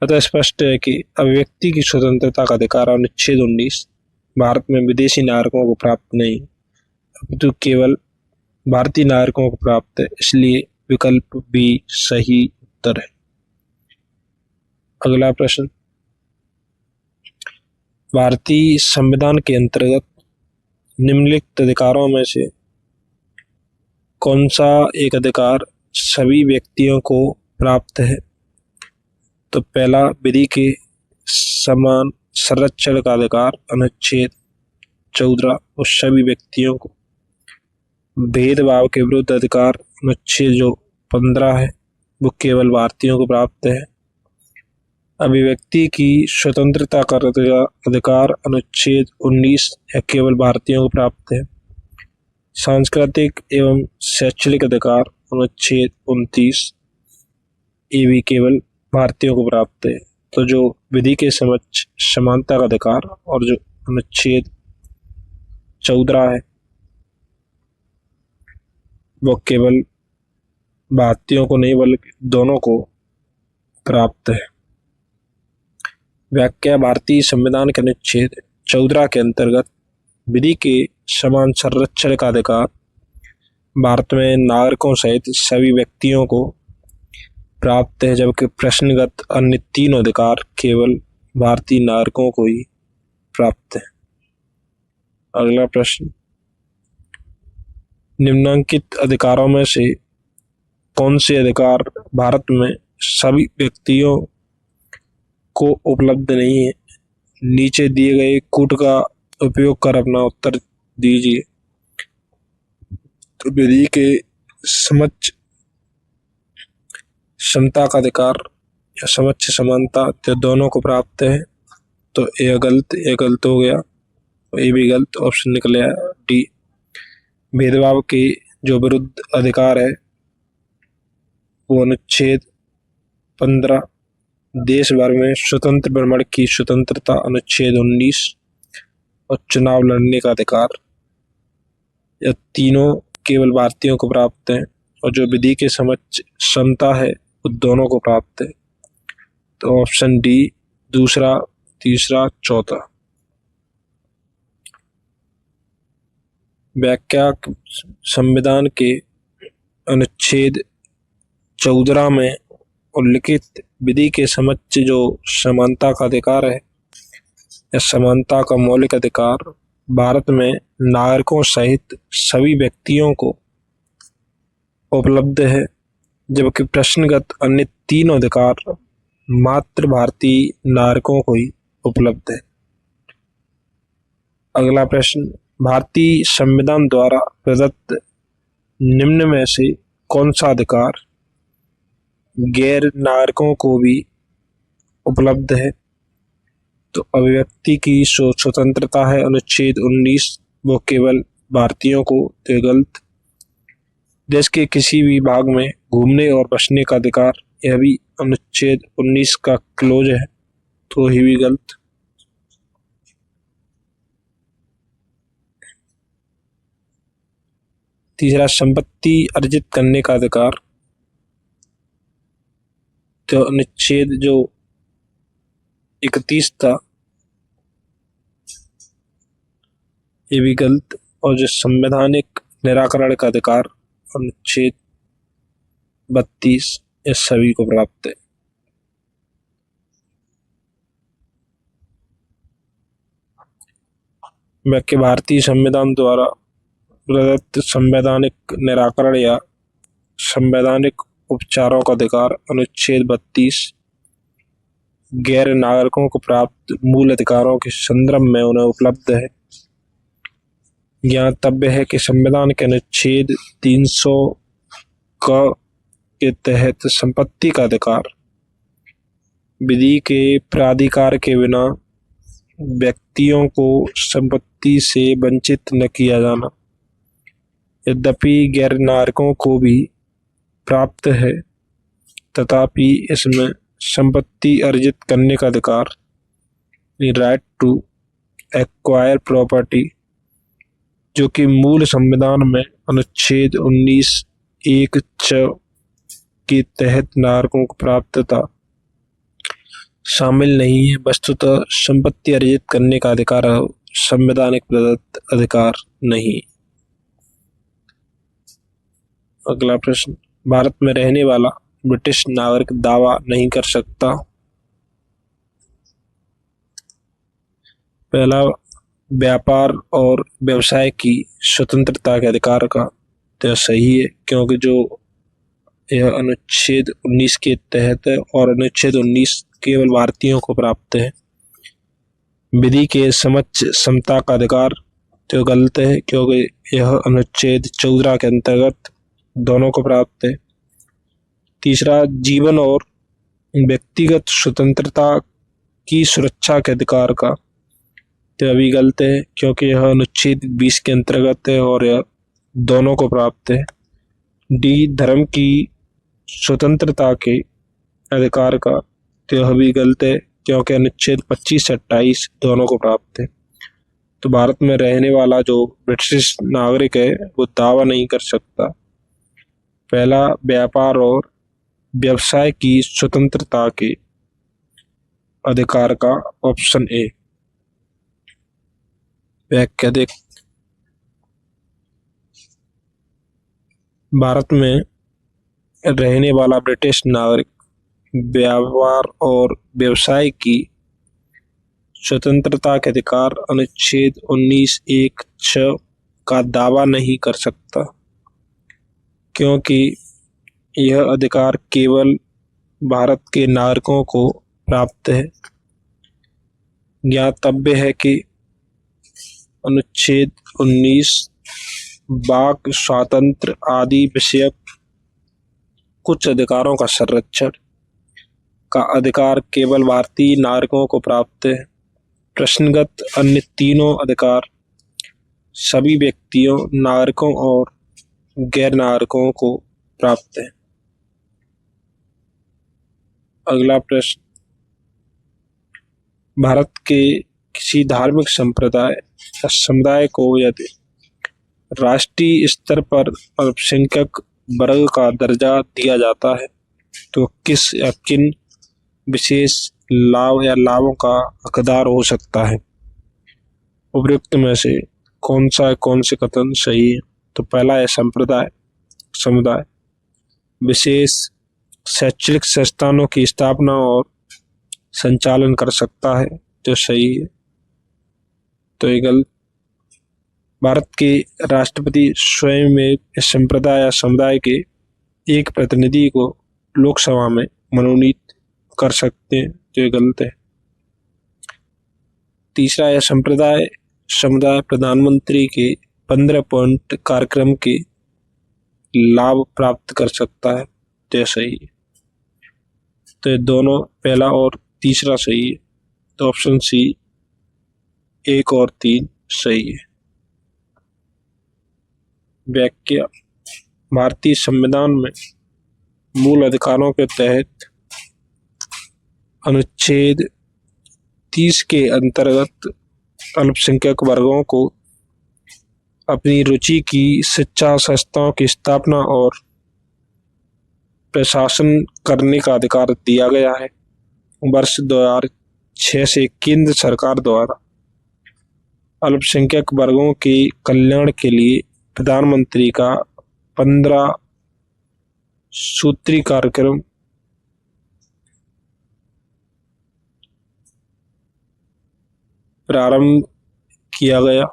अतः स्पष्ट है कि अभिव्यक्ति की स्वतंत्रता का अधिकार, अनुच्छेद 19, भारत में विदेशी नागरिकों को प्राप्त नहीं, अपितु केवल भारतीय नागरिकों को प्राप्त है। इसलिए विकल्प बी सही उत्तर है। अगला प्रश्न, भारतीय संविधान के अंतर्गत निम्नलिखित अधिकारों में से कौन सा एक अधिकार सभी व्यक्तियों को प्राप्त है? तो पहला, विधि के समान संरक्षण का अधिकार, अनुच्छेद 14, और सभी व्यक्तियों को। भेदभाव के विरुद्ध अधिकार, अनुच्छेद जो 15 है, वो केवल भारतीयों को प्राप्त है। अभिव्यक्ति की स्वतंत्रता का अधिकार, अनुच्छेद 19, यह केवल भारतीयों को प्राप्त है। सांस्कृतिक एवं शैक्षणिक अधिकार, अनुच्छेद 29, ये भी केवल भारतीयों को प्राप्त है। तो जो विधि के समक्ष समानता का अधिकार और जो अनुच्छेद 14 है, वो केवल भारतीयों को नहीं बल्कि दोनों को प्राप्त है। व्याख्या, भारतीय संविधान के अनुच्छेद 14 के अंतर्गत विधि के समान संरक्षण का अधिकार भारत में नागरिकों सहित सभी व्यक्तियों को प्राप्त है, जबकि प्रश्नगत अन्य तीन अधिकार केवल भारतीय नागरिकों को ही प्राप्त है। अगला प्रश्न, निम्नलिखित अधिकारों में से कौन से अधिकार भारत में सभी व्यक्तियों को उपलब्ध नहीं है? नीचे दिए गए कूट का उपयोग कर अपना उत्तर दीजिए। तो विधि के समक्ष समता का अधिकार या समक्ष समानता, तो दोनों को प्राप्त है। तो ये गलत हो गया, तो ये भी गलत ऑप्शन निकले डी। भेदभाव के जो विरुद्ध अधिकार है वो अनुच्छेद 15, देश भर में स्वतंत्र भ्रमण की स्वतंत्रता, अनुच्छेद 19, और चुनाव लड़ने का अधिकार, यह तीनों केवल भारतीयों को प्राप्त है। और जो विधि के समक्ष समता है वो दोनों को प्राप्त है। तो ऑप्शन डी, दूसरा, तीसरा, चौथा। व्याख्या, संविधान के अनुच्छेद 14 में उल्लिखित विधि के समक्ष जो समानता का अधिकार है, या समानता का मौलिक अधिकार भारत में नागरिकों सहित सभी व्यक्तियों को उपलब्ध है, जबकि प्रश्नगत अन्य तीन अधिकार मात्र भारतीय नागरिकों को ही उपलब्ध है। अगला प्रश्न, भारतीय संविधान द्वारा प्रदत्त निम्न में से कौन सा अधिकार गैर नागरिकों को भी उपलब्ध है? तो अभिव्यक्ति की स्वतंत्रता है, अनुच्छेद 19, वो केवल भारतीयों को। तो गलत। देश के किसी भी भाग में घूमने और बसने का अधिकार, यह भी अनुच्छेद 19 का क्लोज है, तो ही भी गलत। तीसरा, संपत्ति अर्जित करने का अधिकार, तो अनुच्छेद जो 31 था, ये भी गलत। और जो संवैधानिक निराकरण का अधिकार अनुच्छेद 32 इस सभी को प्राप्त है। वाक्य भारतीय संविधान द्वारा प्रदत्त संवैधानिक निराकरण या संवैधानिक उपचारों का अधिकार अनुच्छेद 32 गैर नागरिकों को प्राप्त मूल अधिकारों के संदर्भ में उन्हें उपलब्ध है। ज्ञातव्य है कि संविधान के अनुच्छेद 300 के तहत संपत्ति का अधिकार विधि के प्राधिकार के बिना व्यक्तियों को संपत्ति से वंचित न किया जाना, यद्यपि गैर नागरिकों को भी प्राप्त है, तथापि इसमें संपत्ति अर्जित करने का अधिकार राइट टू एक्वायर प्रॉपर्टी जो कि मूल संविधान में अनुच्छेद 19(1) के तहत नागरिकों को प्राप्त था शामिल नहीं है। वस्तुतः संपत्ति अर्जित करने का अधिकार संवैधानिक प्रदत्त अधिकार नहीं। अगला प्रश्न, भारत में रहने वाला ब्रिटिश नागरिक दावा नहीं कर सकता। पहला, व्यापार और व्यवसाय की स्वतंत्रता के अधिकार का तो सही है, क्योंकि जो यह अनुच्छेद 19 के तहत है और अनुच्छेद 19 केवल भारतीयों को प्राप्त है। विधि के समक्ष समता का अधिकार तो गलत है, क्योंकि यह अनुच्छेद 14 के अंतर्गत दोनों को प्राप्त है। तीसरा, जीवन और व्यक्तिगत स्वतंत्रता की सुरक्षा के अधिकार का तो अभी गलत है, क्योंकि यह अनुच्छेद 20 के अंतर्गत है और यह दोनों को प्राप्त है। डी, धर्म की स्वतंत्रता के अधिकार का तो यह भी गलत है, क्योंकि अनुच्छेद 25 से 28 दोनों को प्राप्त है। तो भारत में रहने वाला जो ब्रिटिश नागरिक है वो दावा नहीं कर सकता। पहला, व्यापार और व्यवसाय की स्वतंत्रता के अधिकार का ऑप्शन ए। व्याख्या देख, भारत में रहने वाला ब्रिटिश नागरिक व्यापार और व्यवसाय की स्वतंत्रता के अधिकार अनुच्छेद 19(1)(6) का दावा नहीं कर सकता, क्योंकि यह अधिकार केवल भारत के नागरिकों को प्राप्त है। ज्ञातव्य है कि अनुच्छेद 19 वाक स्वातंत्र्य आदि विषयक कुछ अधिकारों का संरक्षण का अधिकार केवल भारतीय नागरिकों को प्राप्त है। प्रश्नगत अन्य तीनों अधिकार सभी व्यक्तियों, नागरिकों और गैर नागरिकों को प्राप्त है। अगला प्रश्न, भारत के किसी धार्मिक संप्रदाय या समुदाय को यदि राष्ट्रीय स्तर पर अल्पसंख्यक वर्ग का दर्जा दिया जाता है तो किस या किन विशेष लाभ या लाभों का हकदार हो सकता है? उपयुक्त में से कौन से कथन सही है? तो पहला है समुदाय विशेष शैक्षणिक संस्थानों की स्थापना और संचालन कर सकता है, तो सही है। तो ये गलत। भारत के राष्ट्रपति स्वयं में इस संप्रदाय या समुदाय के एक प्रतिनिधि को लोकसभा में मनोनीत कर सकते हैं, तो ये गलत है। तीसरा है समुदाय प्रधानमंत्री के 15 पॉइंट कार्यक्रम के लाभ प्राप्त कर सकता है, तो सही है। तो ये दोनों, पहला और तीसरा सही है, तो ऑप्शन सी 1 और 3 सही है। व्याख्या, भारतीय संविधान में मूल अधिकारों के तहत अनुच्छेद 30 के अंतर्गत अल्पसंख्यक वर्गों को अपनी रुचि की शिक्षा संस्थाओं की स्थापना और प्रशासन करने का अधिकार दिया गया है। वर्ष 2006 से केंद्र सरकार द्वारा अल्पसंख्यक वर्गों के कल्याण के लिए प्रधानमंत्री का 15 सूत्री कार्यक्रम प्रारंभ किया गया।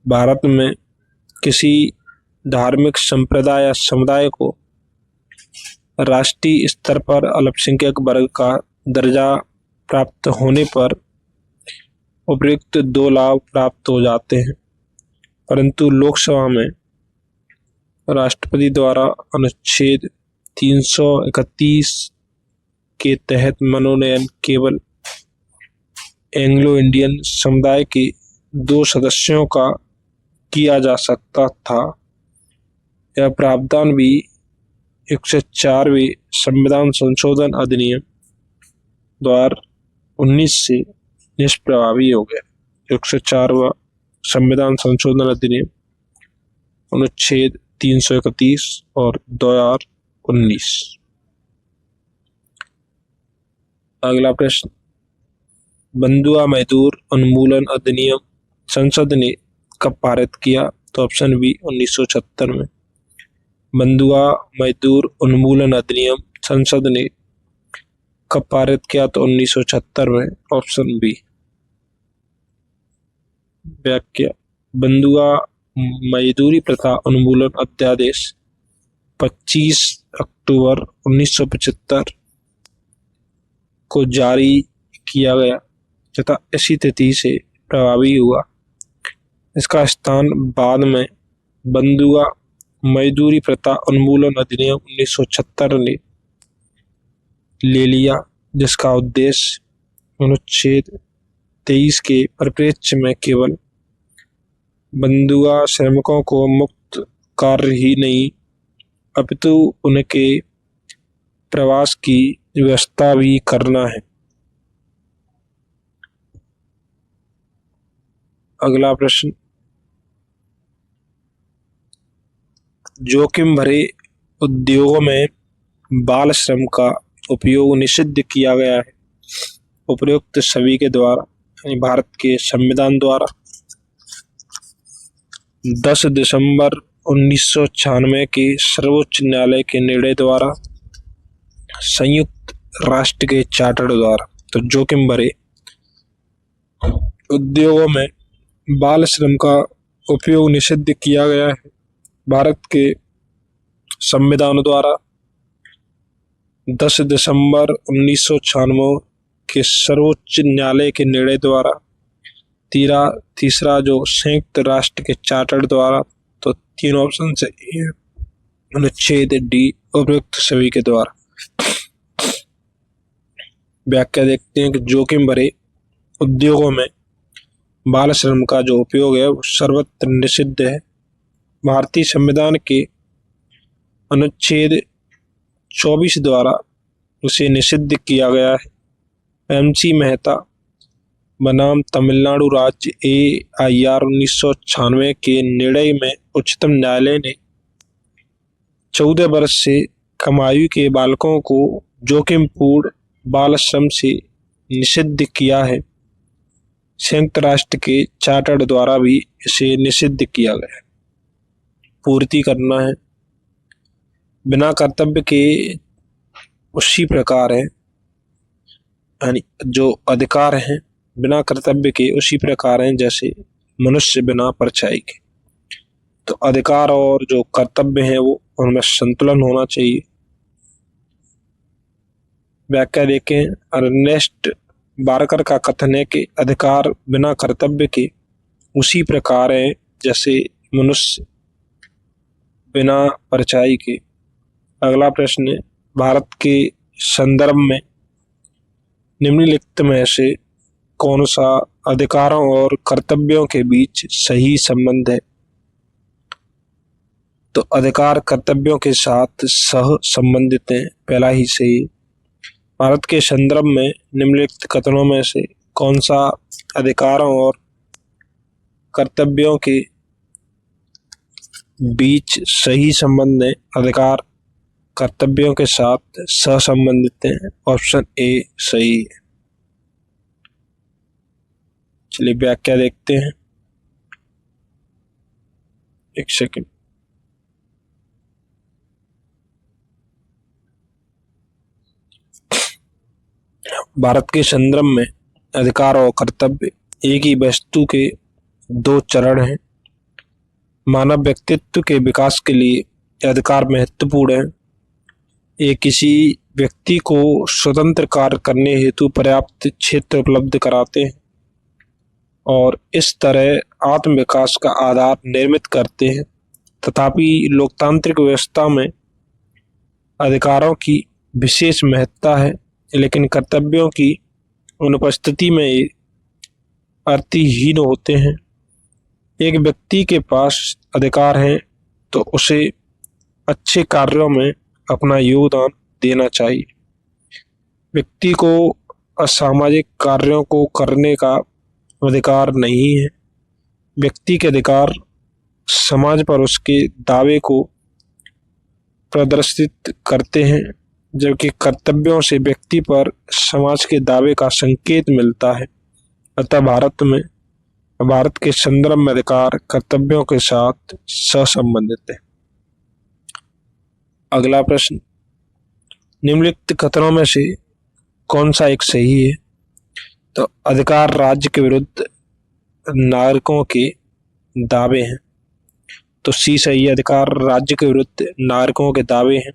भारत में किसी धार्मिक संप्रदाय या समुदाय को राष्ट्रीय स्तर पर अल्पसंख्यक वर्ग का दर्जा प्राप्त होने पर उपयुक्त 2 लाभ प्राप्त हो जाते हैं, परंतु लोकसभा में राष्ट्रपति द्वारा अनुच्छेद 331 के तहत मनोनयन केवल एंग्लो इंडियन समुदाय के 2 सदस्यों का किया जा सकता था। यह प्रावधान भी 104वें संविधान संशोधन अधिनियम 2019 से निष्प्रभावी हो गया। 104वां संविधान संशोधन अधिनियम अनुच्छेद 331 और 2019। अगला प्रश्न, बंधुआ मजदूर उन्मूलन अधिनियम संसद ने कब पारित किया? तो ऑप्शन बी 1976 में। बंधुआ मजदूर उन्मूलन अधिनियम संसद ने कब पारित किया? तो 1976 में, ऑप्शन बी। व्याख्या, बंधुआ मजदूरी प्रथा उन्मूलन अध्यादेश 25 अक्टूबर 1975 को जारी किया गया तथा इसी तिथि से प्रभावी हुआ। इसका स्थान बाद में बंधुआ मजदूरी प्रथा उन्मूलन अधिनियम 1976 ने ले लिया, जिसका उद्देश्य अनुच्छेद 23 के परिप्रेक्ष्य में केवल बंधुआ श्रमिकों को मुक्त कार्य ही नहीं अपितु उनके प्रवास की व्यवस्था भी करना है। अगला प्रश्न, जोखिम भरे उद्योगों में बाल श्रम का उपयोग निषिद्ध किया गया है उपयुक्त सभी के द्वारा, यानी भारत के संविधान द्वारा 10 दिसंबर 1996 के सर्वोच्च न्यायालय के निर्णय द्वारा, संयुक्त राष्ट्र के चार्टर द्वारा। तो जोखिम भरे उद्योगों में बाल श्रम का उपयोग निषिद्ध किया गया है भारत के संविधान द्वारा 10 दिसंबर 1996 के सर्वोच्च न्यायालय के निर्णय द्वारा, तीसरा जो संयुक्त राष्ट्र के चार्टर द्वारा। तो 3 ऑप्शन से अनुच्छेद डी उपयुक्त सभी के द्वारा। व्याख्या देखते हैं कि जोखिम भरे उद्योगों में बाल श्रम का जो उपयोग है वो सर्वत्र निषिद्ध है। भारतीय संविधान के अनुच्छेद 24 द्वारा उसे निषिद्ध किया गया है। MC मेहता बनाम तमिलनाडु राज्य AIR 1996 के निर्णय में उच्चतम न्यायालय ने 14 वर्ष से कम आयु के बालकों को जोखिमपूर्ण बाल श्रम से निषिद्ध किया है। संयुक्त राष्ट्र के चार्टर द्वारा भी इसे निषिद्ध किया गया है। पूर्ति करना है, बिना कर्तव्य के उसी प्रकार है, यानी जो अधिकार हैं बिना कर्तव्य के उसी प्रकार हैं जैसे मनुष्य बिना परछाई के। तो अधिकार और जो कर्तव्य हैं वो उनमें संतुलन होना चाहिए। व्याख्या देखें, अर्नेस्ट बारकर का कथन है कि अधिकार बिना कर्तव्य के उसी प्रकार है जैसे मनुष्य बिना परछाई के। अगला प्रश्न है, भारत के संदर्भ में निम्नलिखित में से कौन सा अधिकारों और कर्तव्यों के बीच सही संबंध है? तो अधिकार कर्तव्यों के साथ सह संबंधित हैं, पहला ही सही। भारत के संदर्भ में निम्नलिखित कथनों में से कौन सा अधिकारों और कर्तव्यों के बीच सही संबंध है? अधिकार कर्तव्यों के साथ सहसंबंधित हैं, ऑप्शन ए सही है। चलिए व्याख्या देखते हैं। एक सेकंड। भारत के संदर्भ में अधिकार और कर्तव्य एक ही वस्तु के दो चरण हैं। मानव व्यक्तित्व के विकास के लिए अधिकार महत्वपूर्ण है। ये किसी व्यक्ति को स्वतंत्र कार्य करने हेतु पर्याप्त क्षेत्र उपलब्ध कराते हैं और इस तरह आत्म विकास का आधार निर्मित करते हैं। तथापि लोकतांत्रिक व्यवस्था में अधिकारों की विशेष महत्ता है, लेकिन कर्तव्यों की अनुपस्थिति में ये अर्थहीन होते हैं। एक व्यक्ति के पास अधिकार है तो उसे अच्छे कार्यों में अपना योगदान देना चाहिए। व्यक्ति को असामाजिक कार्यों को करने का अधिकार नहीं है। व्यक्ति के अधिकार समाज पर उसके दावे को प्रदर्शित करते हैं, जबकि कर्तव्यों से व्यक्ति पर समाज के दावे का संकेत मिलता है। अतः भारत के संदर्भ में अधिकार कर्तव्यों के साथ सहसंबंधित है। अगला प्रश्न, निम्नलिखित कथनों में से कौन सा एक सही है? तो अधिकार राज्य के विरुद्ध नागरिकों के दावे हैं, तो सी सही है। अधिकार राज्य के विरुद्ध नागरिकों के दावे हैं।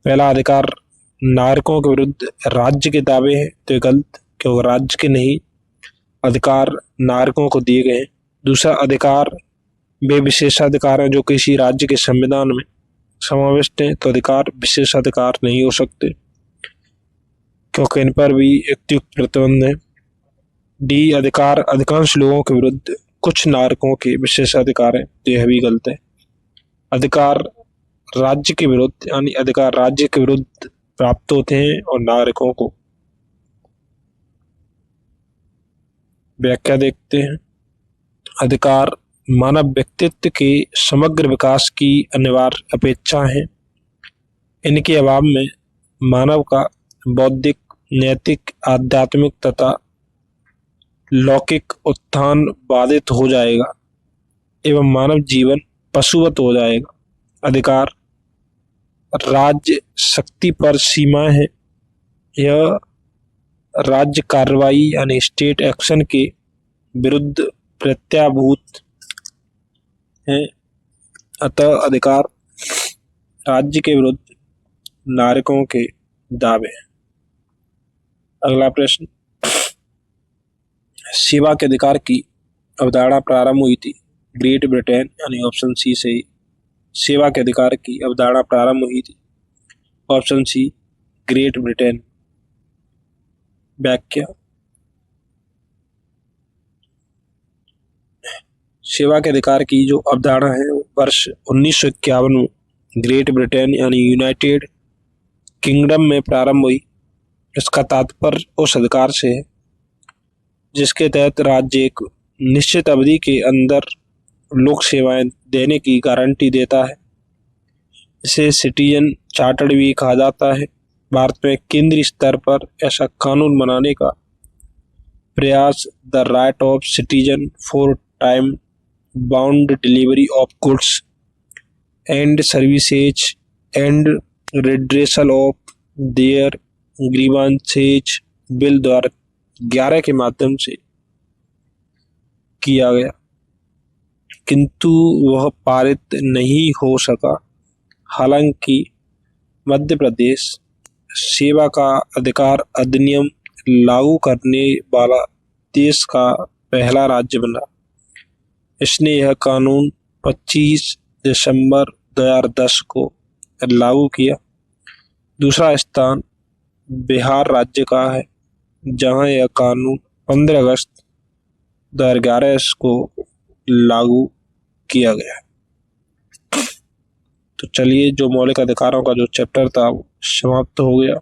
पहला अधिकार नागरिकों के विरुद्ध राज्य के दावे हैं, तो गलत, क्योंकि राज्य के नहीं अधिकार नागरिकों को दिए गए हैं। दूसरा अधिकार वे विशेषाधिकार हैं जो किसी राज्य के संविधान में समाविष्ट हैं, तो अधिकार विशेषाधिकार नहीं हो सकते क्योंकि इन पर भी युक्त प्रतिबंध है। डी अधिकार अधिकांश लोगों के विरुद्ध कुछ नागरिकों के विशेषाधिकार हैं, तो यह भी गलत है। अधिकार राज्य के विरुद्ध यानी अधिकार राज्य के विरुद्ध प्राप्त होते हैं और नागरिकों को। व्याख्या देखते हैं। अधिकार मानव व्यक्तित्व के समग्र विकास की अनिवार्य अपेक्षा है। इनके अभाव में मानव का बौद्धिक, नैतिक, आध्यात्मिक तथा लौकिक उत्थान बाधित हो जाएगा एवं मानव जीवन पशुवत हो जाएगा। अधिकार राज्य शक्ति पर सीमा है। यह राज्य कार्रवाई यानी स्टेट एक्शन के विरुद्ध प्रत्याभूत है। अतः अधिकार राज्य के विरुद्ध नागरिकों के दावे हैं। अगला प्रश्न, सेवा के अधिकार की अवधारणा प्रारंभ हुई थी ग्रेट ब्रिटेन, यानी ऑप्शन सी सही। सेवा के अधिकार की अवधारणा प्रारंभ हुई थी, ऑप्शन सी ग्रेट ब्रिटेन। व्याख्या, सेवा के अधिकार की जो अवधारणा है वर्ष 1951 में ग्रेट ब्रिटेन यानी यूनाइटेड किंगडम में प्रारंभ हुई। इसका तात्पर्य उस अधिकार से है जिसके तहत राज्य एक निश्चित अवधि के अंदर लोक सेवाएं देने की गारंटी देता है। इसे सिटीजन चार्टर भी कहा जाता है। भारत में केंद्रीय स्तर पर ऐसा कानून बनाने का प्रयास the right of citizen for time bound delivery of goods and services and redressal of their grievances bill 2011 के माध्यम से किया गया, किंतु वह पारित नहीं हो सका। हालांकि मध्य प्रदेश सेवा का अधिकार अधिनियम लागू करने वाला देश का पहला राज्य बना। इसने यह कानून 25 दिसंबर 2010 को लागू किया। दूसरा स्थान बिहार राज्य का है, जहां यह कानून 15 अगस्त 2011 को लागू किया गया। तो चलिए, जो मौलिक अधिकारों का जो चैप्टर था वो समाप्त हो गया।